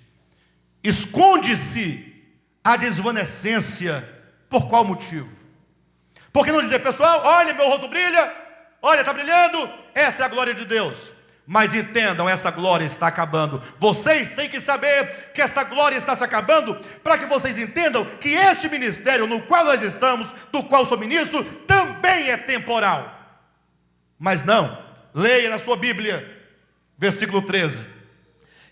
Esconde-se a desvanecência por qual motivo? Porque não dizer, pessoal, olha, meu rosto brilha, olha, está brilhando, essa é a glória de Deus. Mas entendam, essa glória está acabando. Vocês têm que saber que essa glória está se acabando, para que vocês entendam que este ministério no qual nós estamos, do qual sou ministro, também é temporal. Mas não, leia na sua Bíblia, versículo 13.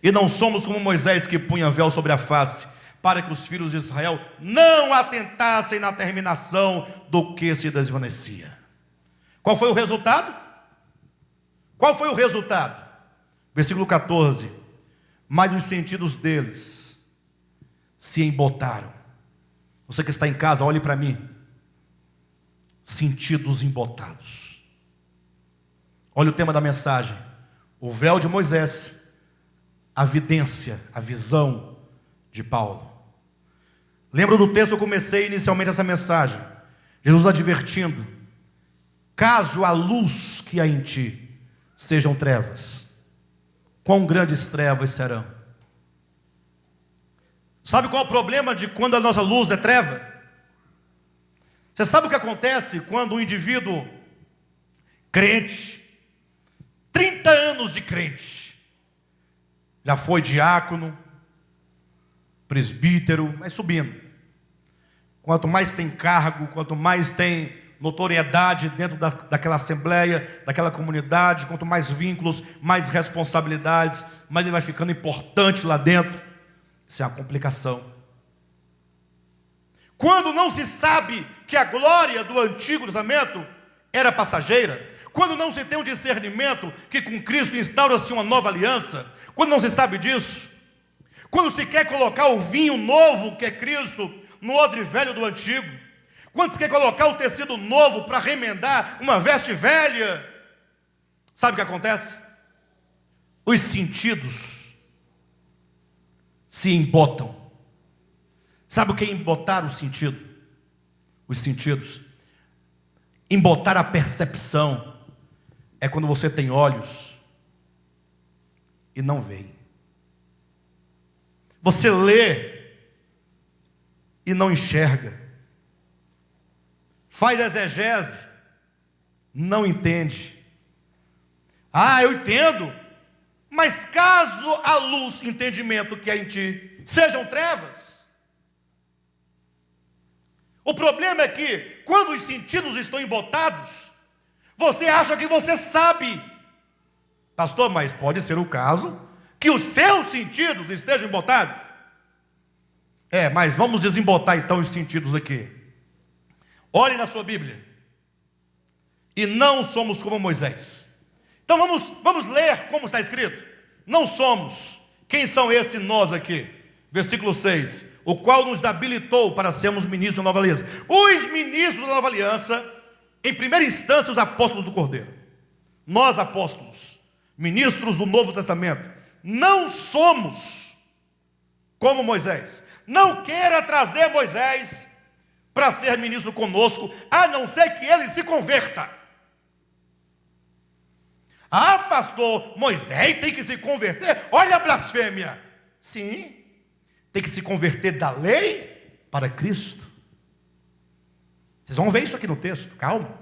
E não somos como Moisés, que punha véu sobre a face, para que os filhos de Israel não atentassem na terminação do que se desvanecia. Qual foi o resultado? Qual foi o resultado? Versículo 14. Mas os sentidos deles se embotaram. Você que está em casa, olhe para mim. Sentidos embotados. Olha o tema da mensagem. O véu de Moisés, a vidência, a visão de Paulo. Lembra do texto que eu comecei inicialmente essa mensagem? Jesus advertindo: caso a luz que há em ti sejam trevas, quão grandes trevas serão? Sabe qual é o problema de quando a nossa luz é treva? Você sabe o que acontece quando um indivíduo crente, 30 anos de crente, já foi diácono, presbítero, vai subindo. Quanto mais tem cargo, quanto mais tem notoriedade dentro daquela assembleia, daquela comunidade, quanto mais vínculos, mais responsabilidades, mais ele vai ficando importante lá dentro. Isso é uma complicação. Quando não se sabe que a glória do Antigo Testamento era passageira, quando não se tem um discernimento que com Cristo instaura-se uma nova aliança, quando não se sabe disso, quando se quer colocar o vinho novo, que é Cristo, no odre velho do antigo, quando se quer colocar o tecido novo para remendar uma veste velha, sabe o que acontece? Os sentidos se embotam. Sabe o que é embotar o sentido? Os sentidos. Embotar a percepção é quando você tem olhos e não vê. Você lê e não enxerga. Faz exegese, não entende. Ah, eu entendo, mas caso a luz, entendimento que há em ti, sejam trevas. O problema é que, quando os sentidos estão embotados, você acha que você sabe. Pastor, mas pode ser o caso que os seus sentidos estejam embotados. Mas vamos desembotar então os sentidos aqui. Olhe na sua Bíblia. E não somos como Moisés. Então vamos ler como está escrito. Não somos. Quem são esses nós aqui? Versículo 6. O qual nos habilitou para sermos ministros da nova aliança. Os ministros da nova aliança, em primeira instância, os apóstolos do Cordeiro. Nós apóstolos, ministros do Novo Testamento, não somos como Moisés. Não queira trazer Moisés para ser ministro conosco, a não ser que ele se converta. Ah, pastor, Moisés tem que se converter? Olha a blasfêmia. Sim, tem que se converter da lei para Cristo. Vocês vão ver isso aqui no texto, calma.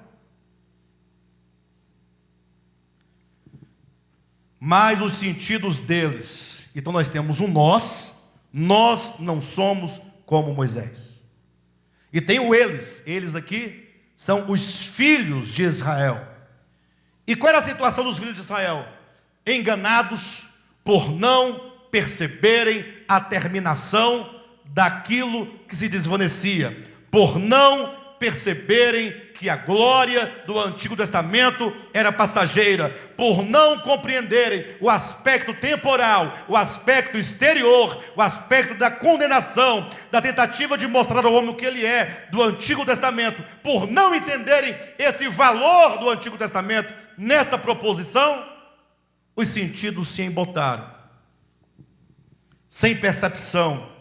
Mas os sentidos deles, então nós temos um nós não somos como Moisés. E tem o eles aqui são os filhos de Israel. E qual era a situação dos filhos de Israel? Enganados por não perceberem a terminação daquilo que se desvanecia, por não perceberem que a glória do Antigo Testamento era passageira, por não compreenderem o aspecto temporal, o aspecto exterior, o aspecto da condenação, da tentativa de mostrar ao homem o que ele é do Antigo Testamento, por não entenderem esse valor do Antigo Testamento, nessa proposição, os sentidos se embotaram, sem percepção,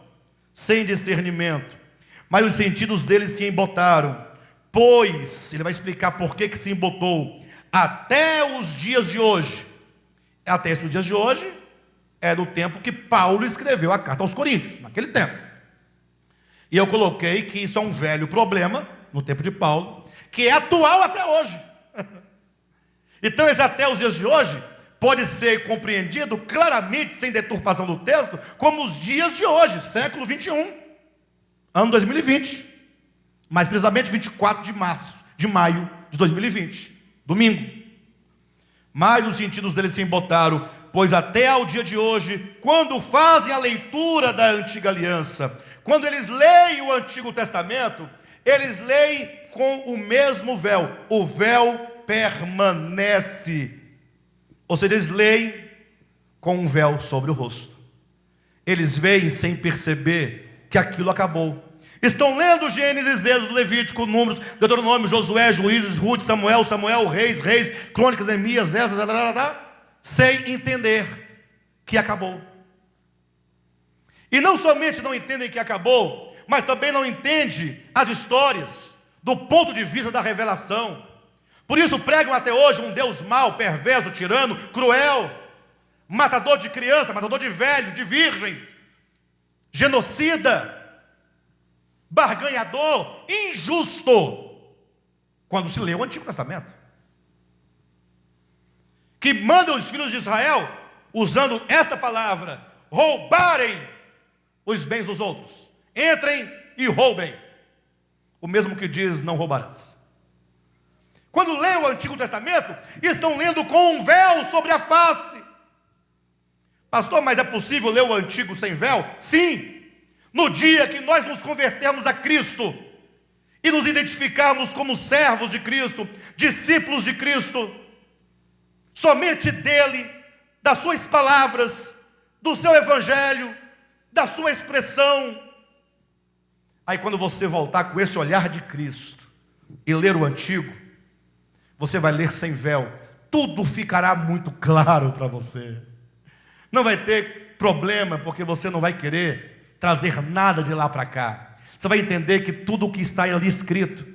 sem discernimento, mas os sentidos deles se embotaram, pois, ele vai explicar por que se embotou, até os dias de hoje. Até esses dias de hoje, é do tempo que Paulo escreveu a carta aos Coríntios, naquele tempo. E eu coloquei que isso é um velho problema, no tempo de Paulo, que é atual até hoje. Então, esse até os dias de hoje, pode ser compreendido claramente, sem deturpação do texto, como os dias de hoje, século 21, ano 2020, mais precisamente 24 de maio de 2020, domingo. Mas os sentidos deles se embotaram, pois até ao dia de hoje, quando fazem a leitura da antiga aliança, quando eles leem o Antigo Testamento, eles leem com o mesmo véu. O véu permanece. Ou seja, eles leem com um véu sobre o rosto. Eles veem sem perceber que aquilo acabou. Estão lendo Gênesis, Êxodo, Levítico, Números, Deuteronômio, Josué, Juízes, Ruth, Samuel, Reis, Crônicas, Neemias, Esdras, sem entender que acabou. E não somente não entendem que acabou, mas também não entendem as histórias do ponto de vista da revelação. Por isso pregam até hoje um Deus mau, perverso, tirano, cruel, matador de crianças, matador de velhos, de virgens, genocida, barganhador, injusto, quando se lê o Antigo Testamento, que manda os filhos de Israel, usando esta palavra, roubarem os bens dos outros. Entrem e roubem. O mesmo que diz, não roubarás. Quando lêem o Antigo Testamento, estão lendo com um véu sobre a face. Pastor, mas é possível ler o Antigo sem véu? Sim. No dia que nós nos convertermos a Cristo e nos identificarmos como servos de Cristo, discípulos de Cristo, somente dele, das suas palavras, do seu evangelho, da sua expressão. Aí quando você voltar com esse olhar de Cristo e ler o Antigo, você vai ler sem véu, tudo ficará muito claro para você. Não vai ter problema, porque você não vai querer trazer nada de lá para cá. Você vai entender que tudo o que está ali escrito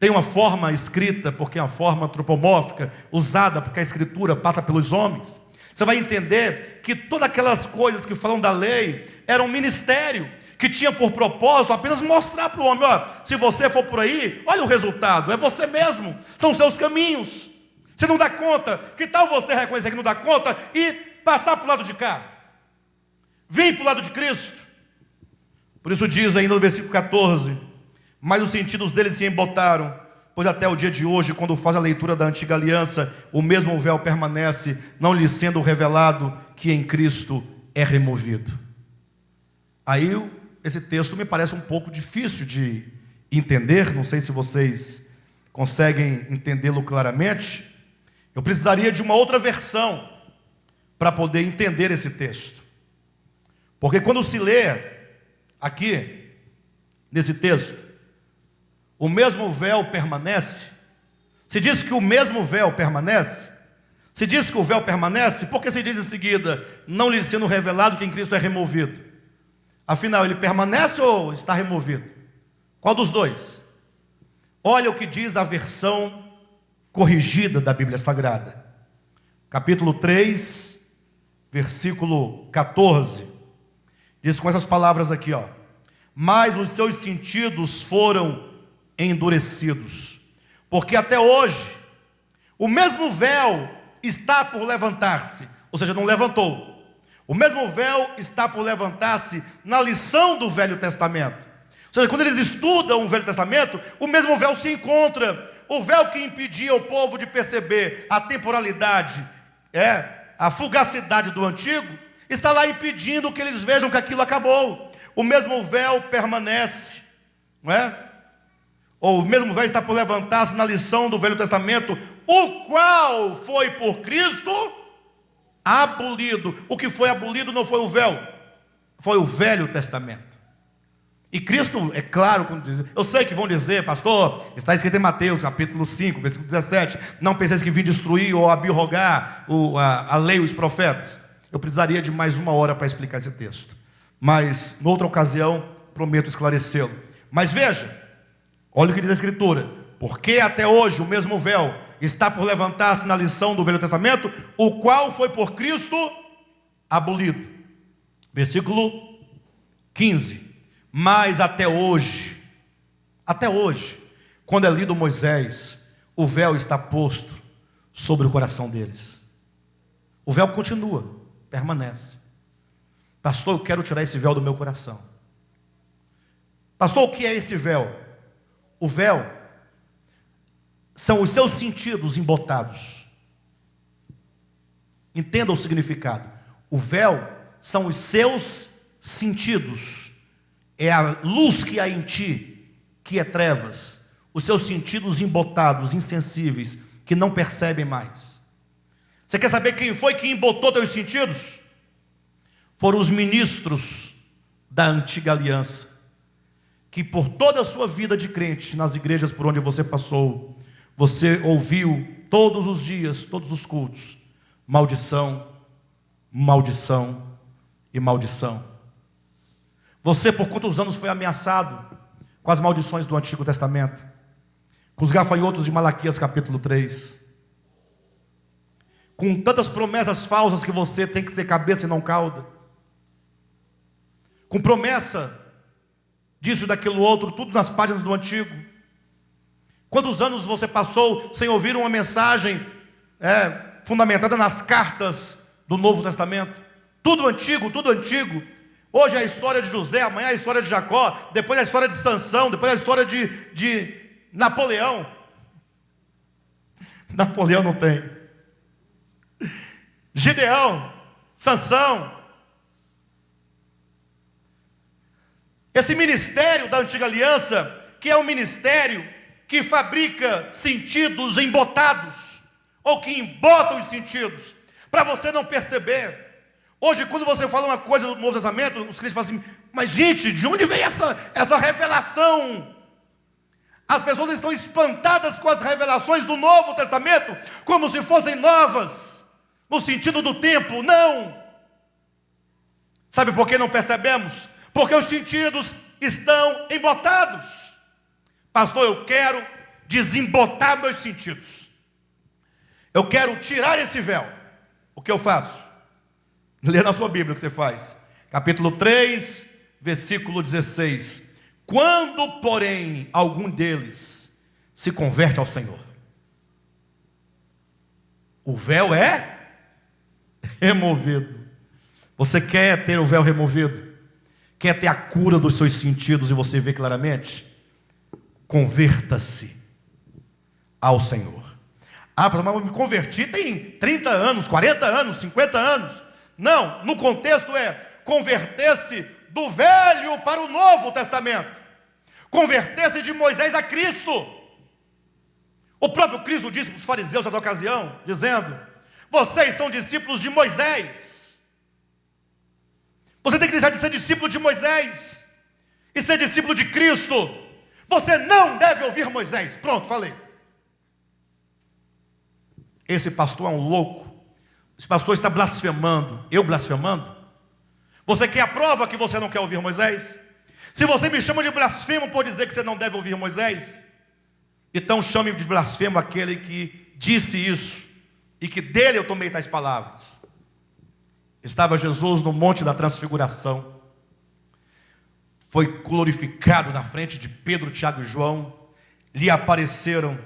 tem uma forma escrita, porque é uma forma antropomórfica, usada porque a escritura passa pelos homens. Você vai entender que todas aquelas coisas que falam da lei era um ministério que tinha por propósito apenas mostrar para o homem: ó, se você for por aí, olha o resultado, é você mesmo, são seus caminhos. Você não dá conta, que tal você reconhecer que não dá conta e passar para o lado de cá? Vem para o lado de Cristo. Por isso diz ainda no versículo 14: mas os sentidos deles se embotaram, pois até o dia de hoje, quando faz a leitura da antiga aliança, o mesmo véu permanece, não lhe sendo revelado que em Cristo é removido. Aí esse texto me parece um pouco difícil de entender, não sei se vocês conseguem entendê-lo claramente. Eu precisaria de uma outra versão para poder entender esse texto, porque quando se lê aqui, nesse texto, o mesmo véu permanece. Se diz que o mesmo véu permanece, se diz que o véu permanece, porque se diz em seguida, não lhe sendo revelado que em Cristo é removido? Afinal, ele permanece ou está removido? Qual dos dois? Olha o que diz a versão corrigida da Bíblia Sagrada. Capítulo 3, versículo 14. Diz com essas palavras aqui, ó: mas os seus sentidos foram endurecidos, porque até hoje o mesmo véu está por levantar-se, ou seja, não levantou. O mesmo véu está por levantar-se na lição do Velho Testamento. Ou seja, quando eles estudam o Velho Testamento, o mesmo véu se encontra. O véu que impedia o povo de perceber a temporalidade, a fugacidade do Antigo, está lá impedindo que eles vejam que aquilo acabou. O mesmo véu permanece, não é? Ou o mesmo véu está por levantar-se na lição do Velho Testamento, o qual foi por Cristo abolido. O que foi abolido não foi o véu, foi o Velho Testamento. E Cristo, é claro, quando diz, eu sei que vão dizer: pastor, está escrito em Mateus capítulo 5, versículo 17, não penseis que vim destruir ou abrogar a lei e os profetas. Eu precisaria de mais uma hora para explicar esse texto, mas em outra ocasião prometo esclarecê-lo. Mas veja, olha o que diz a Escritura: porque até hoje o mesmo véu está por levantar-se na lição do Velho Testamento, o qual foi por Cristo abolido. Versículo 15: mas até hoje, quando é lido Moisés, o véu está posto sobre o coração deles. O véu continua, permanece. Pastor, eu quero tirar esse véu do meu coração. Pastor, o que é esse véu? O véu são os seus sentidos embotados. Entenda o significado. O véu são os seus sentidos. É a luz que há em ti, que é trevas. Os seus sentidos embotados, insensíveis, que não percebem mais. Você quer saber quem foi que embotou teus sentidos? Foram os ministros da antiga aliança, que por toda a sua vida de crente, nas igrejas por onde você passou, você ouviu todos os dias, todos os cultos, maldição, maldição e maldição. Você por quantos anos foi ameaçado com as maldições do Antigo Testamento? Com os gafanhotos de Malaquias capítulo 3. Com tantas promessas falsas que você tem que ser cabeça e não cauda. Com promessa disso e daquilo outro, tudo nas páginas do Antigo. Quantos anos você passou sem ouvir uma mensagem fundamentada nas cartas do Novo Testamento? Tudo antigo, tudo antigo. Hoje é a história de José, amanhã é a história de Jacó, depois é a história de Sansão, depois é a história de Napoleão. Napoleão não tem. Gideão, Sansão. Esse ministério da antiga aliança, que é um ministério que fabrica sentidos embotados, ou que embota os sentidos, para você não perceber. Hoje, quando você fala uma coisa do Novo Testamento, os crentes falam assim: mas gente, de onde vem essa revelação? As pessoas estão espantadas com as revelações do Novo Testamento, como se fossem novas, no sentido do tempo. Não! Sabe por que não percebemos? Porque os sentidos estão embotados. Pastor, eu quero desembotar meus sentidos. Eu quero tirar esse véu. O que eu faço? Lê na sua Bíblia o que você faz. Capítulo 3, versículo 16. Quando, porém, algum deles se converte ao Senhor, o véu é removido. Você quer ter o véu removido? Quer ter a cura dos seus sentidos e você vê claramente? Converta-se ao Senhor. Ah, mas eu me converti tem 30 anos, 40 anos, 50 anos. Não, no contexto é converter-se do Velho para o Novo Testamento. Converter-se de Moisés a Cristo. O próprio Cristo disse para os fariseus na ocasião, dizendo: vocês são discípulos de Moisés. Você tem que deixar de ser discípulo de Moisés e ser discípulo de Cristo. Você não deve ouvir Moisés. Pronto, falei. Esse pastor é um louco. Esse pastor está blasfemando. Eu blasfemando? Você quer a prova que você não quer ouvir Moisés? Se você me chama de blasfemo por dizer que você não deve ouvir Moisés, então chame de blasfemo aquele que disse isso e que dele eu tomei tais palavras. Estava Jesus no Monte da Transfiguração. Foi glorificado na frente de Pedro, Tiago e João. Lhe apareceram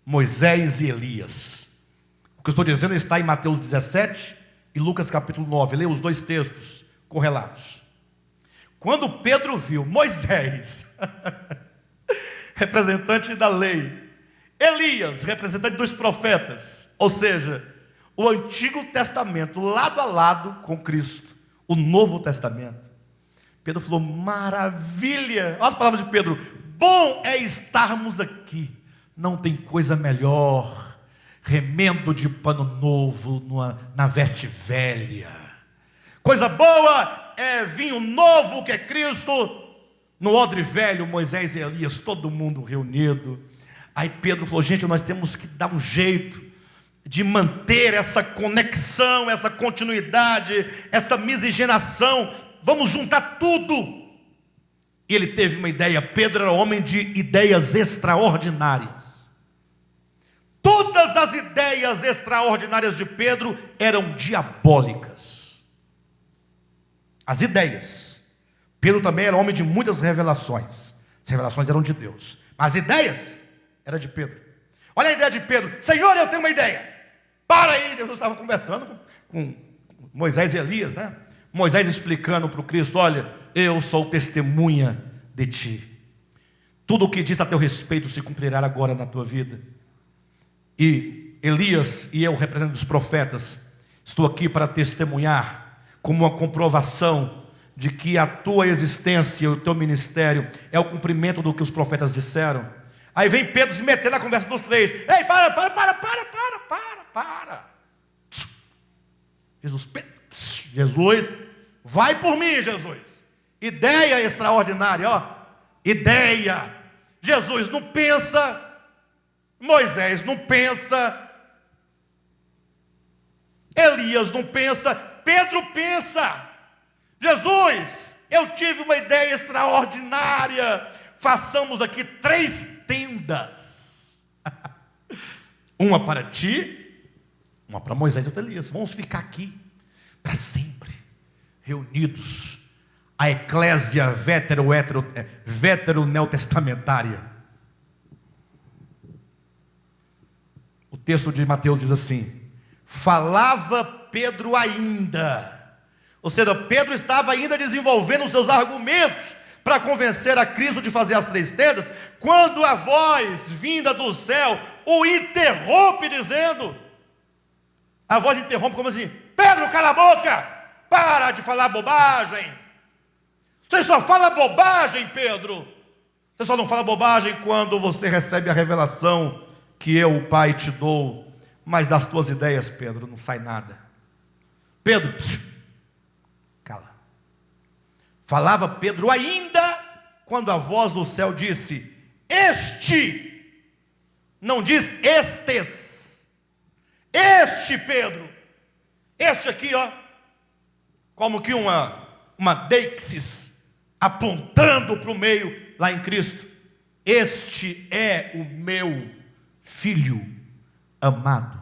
Moisés e Elias. O que eu estou dizendo está em Mateus 17 e Lucas capítulo 9. Leia os dois textos correlatos. Quando Pedro viu Moisés, representante da lei, Elias, representante dos profetas, ou seja, o Antigo Testamento lado a lado com Cristo, o Novo Testamento, Pedro falou: maravilha. Olha as palavras de Pedro: bom é estarmos aqui, não tem coisa melhor, remendo de pano novo na veste velha. Coisa boa é vinho novo, que é Cristo, no odre velho. Moisés e Elias, todo mundo reunido. Aí Pedro falou: gente, nós temos que dar um jeito de manter essa conexão, essa continuidade, essa miscigenação. Vamos juntar tudo. E ele teve uma ideia. Pedro era homem de ideias extraordinárias. Todas as ideias extraordinárias de Pedro eram diabólicas. As ideias. Pedro também era homem de muitas revelações. As revelações eram de Deus, mas as ideias eram de Pedro. Olha a ideia de Pedro: Senhor, eu tenho uma ideia. Para aí. Jesus estava conversando com Moisés e Elias, né? Moisés explicando para o Cristo: olha, eu sou testemunha de ti. Tudo o que diz a teu respeito se cumprirá agora na tua vida. E Elias e eu, representando os profetas, Estou aqui para testemunhar como uma comprovação de que a tua existência e o teu ministério é o cumprimento do que os profetas disseram. Aí vem Pedro se meter na conversa dos três. Ei, para. Jesus, vai por mim, Jesus. Ideia extraordinária, ó. Ideia. Jesus não pensa, Moisés não pensa, Elias não pensa, Pedro pensa. Jesus, eu tive uma ideia extraordinária. Façamos aqui 3 tendas. Uma para ti, uma para Moisés e Elias. Vamos ficar aqui para sempre, reunidos. A eclésia vetero-neotestamentária. O texto de Mateus diz assim: falava Pedro ainda. Ou seja, Pedro estava ainda desenvolvendo os seus argumentos para convencer a Cristo de fazer as 3 tendas, quando a voz vinda do céu o interrompe dizendo, a voz interrompe como assim: Pedro, cala a boca, para de falar bobagem. Você só fala bobagem, Pedro. Você só não fala bobagem quando você recebe a revelação que eu, o Pai, te dou. Mas das tuas ideias, Pedro, não sai nada. Pedro, cala. Falava Pedro ainda quando a voz do céu disse: este, não diz estes. Este Pedro, este aqui, ó, como que uma deixis apontando para o meio lá em Cristo. Este é o meu filho amado,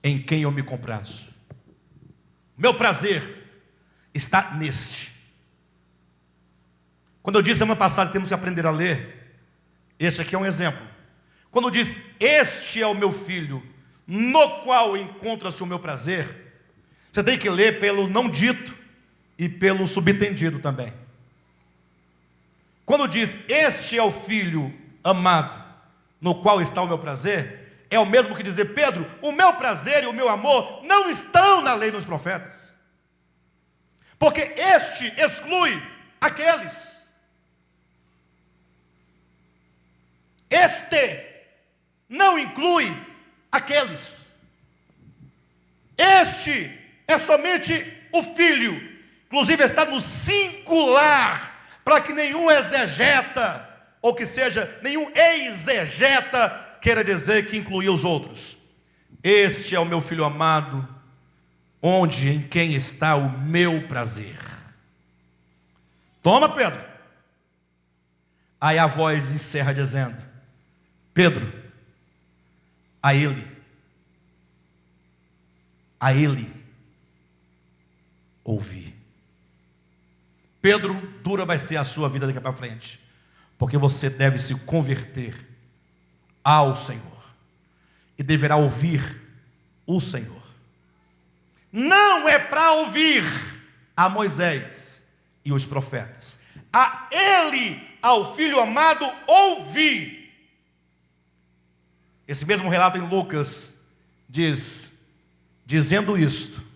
em quem eu me comprazo. Meu prazer está neste. Quando eu disse semana passada que temos que aprender a ler, este aqui é um exemplo. Quando diz este é o meu filho, no qual encontra-se o meu prazer, você tem que ler pelo não dito e pelo subentendido também. Quando diz este é o filho amado, no qual está o meu prazer, é o mesmo que dizer: Pedro, o meu prazer e o meu amor não estão na lei dos profetas, porque este exclui aqueles. Este não inclui aqueles. Este é somente o filho. Inclusive está no singular, para que nenhum exegeta, ou que seja, nenhum exegeta queira dizer que incluía os outros. Este é o meu filho amado, onde em quem está o meu prazer. Toma, Pedro. Aí a voz encerra dizendo: Pedro, a ele ouvi. Pedro, dura vai ser a sua vida daqui para frente, porque você deve se converter ao Senhor e deverá ouvir o Senhor. Não é para ouvir a Moisés e os profetas, a ele, ao filho amado, ouvi. Esse mesmo relato em Lucas diz: dizendo isto,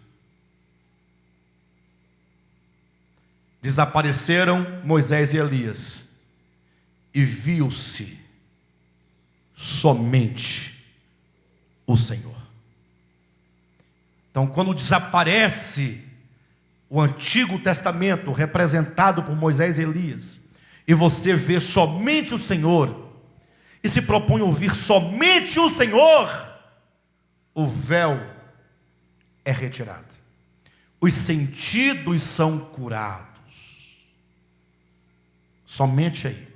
desapareceram Moisés e Elias, e viu-se somente o Senhor. Então, quando desaparece o Antigo Testamento, representado por Moisés e Elias, e você vê somente o Senhor, e se propõe a ouvir somente o Senhor, o véu é retirado, os sentidos são curados. Somente aí.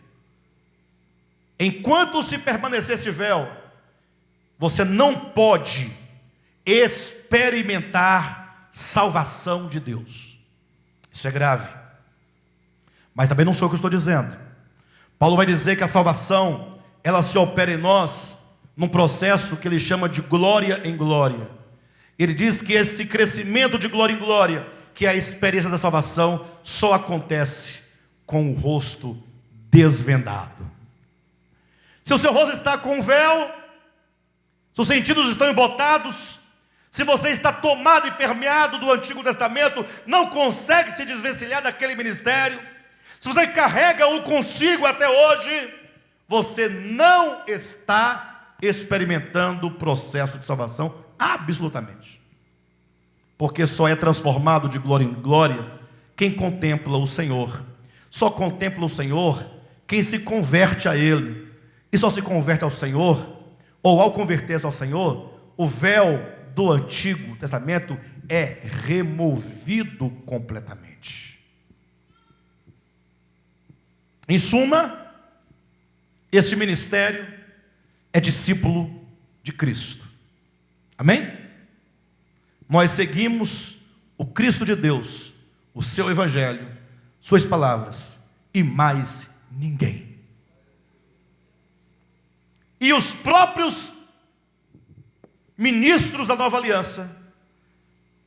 Enquanto se permanecer esse véu, você não pode experimentar salvação de Deus. Isso é grave. Mas também não sou eu que estou dizendo. Paulo vai dizer que a salvação, ela se opera em nós num processo que ele chama de glória em glória. Ele diz que esse crescimento de glória em glória, que é a experiência da salvação, só acontece com o rosto desvendado. Se o seu rosto está com um véu, se os sentidos estão embotados, se você está tomado e permeado do Antigo Testamento, não consegue se desvencilhar daquele ministério, se você carrega-o consigo até hoje, você não está experimentando o processo de salvação absolutamente. Porque só é transformado de glória em glória quem contempla o Senhor. Só contempla o Senhor quem se converte a Ele. E só se converte ao Senhor, ou ao converter-se ao Senhor, o véu do Antigo Testamento é removido completamente. Em suma, este ministério é discípulo de Cristo. Amém? Nós seguimos o Cristo de Deus, o seu Evangelho, suas palavras, e mais ninguém. E os próprios ministros da Nova Aliança,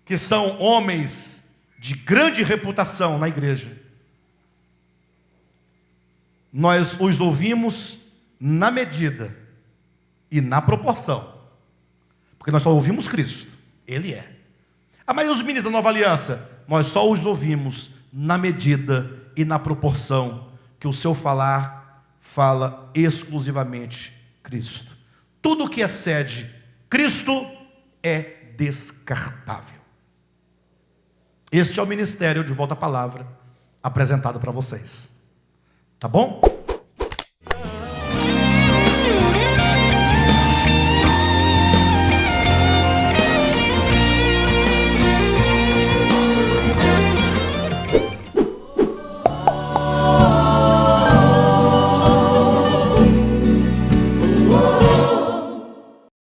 que são homens de grande reputação na igreja, nós os ouvimos na medida e na proporção, porque nós só ouvimos Cristo, Ele é. Mas os ministros da Nova Aliança, nós só os ouvimos na medida e na proporção que o seu falar fala exclusivamente Cristo. Tudo que excede Cristo é descartável. Este é o ministério de Volta à Palavra apresentado para vocês. Tá bom?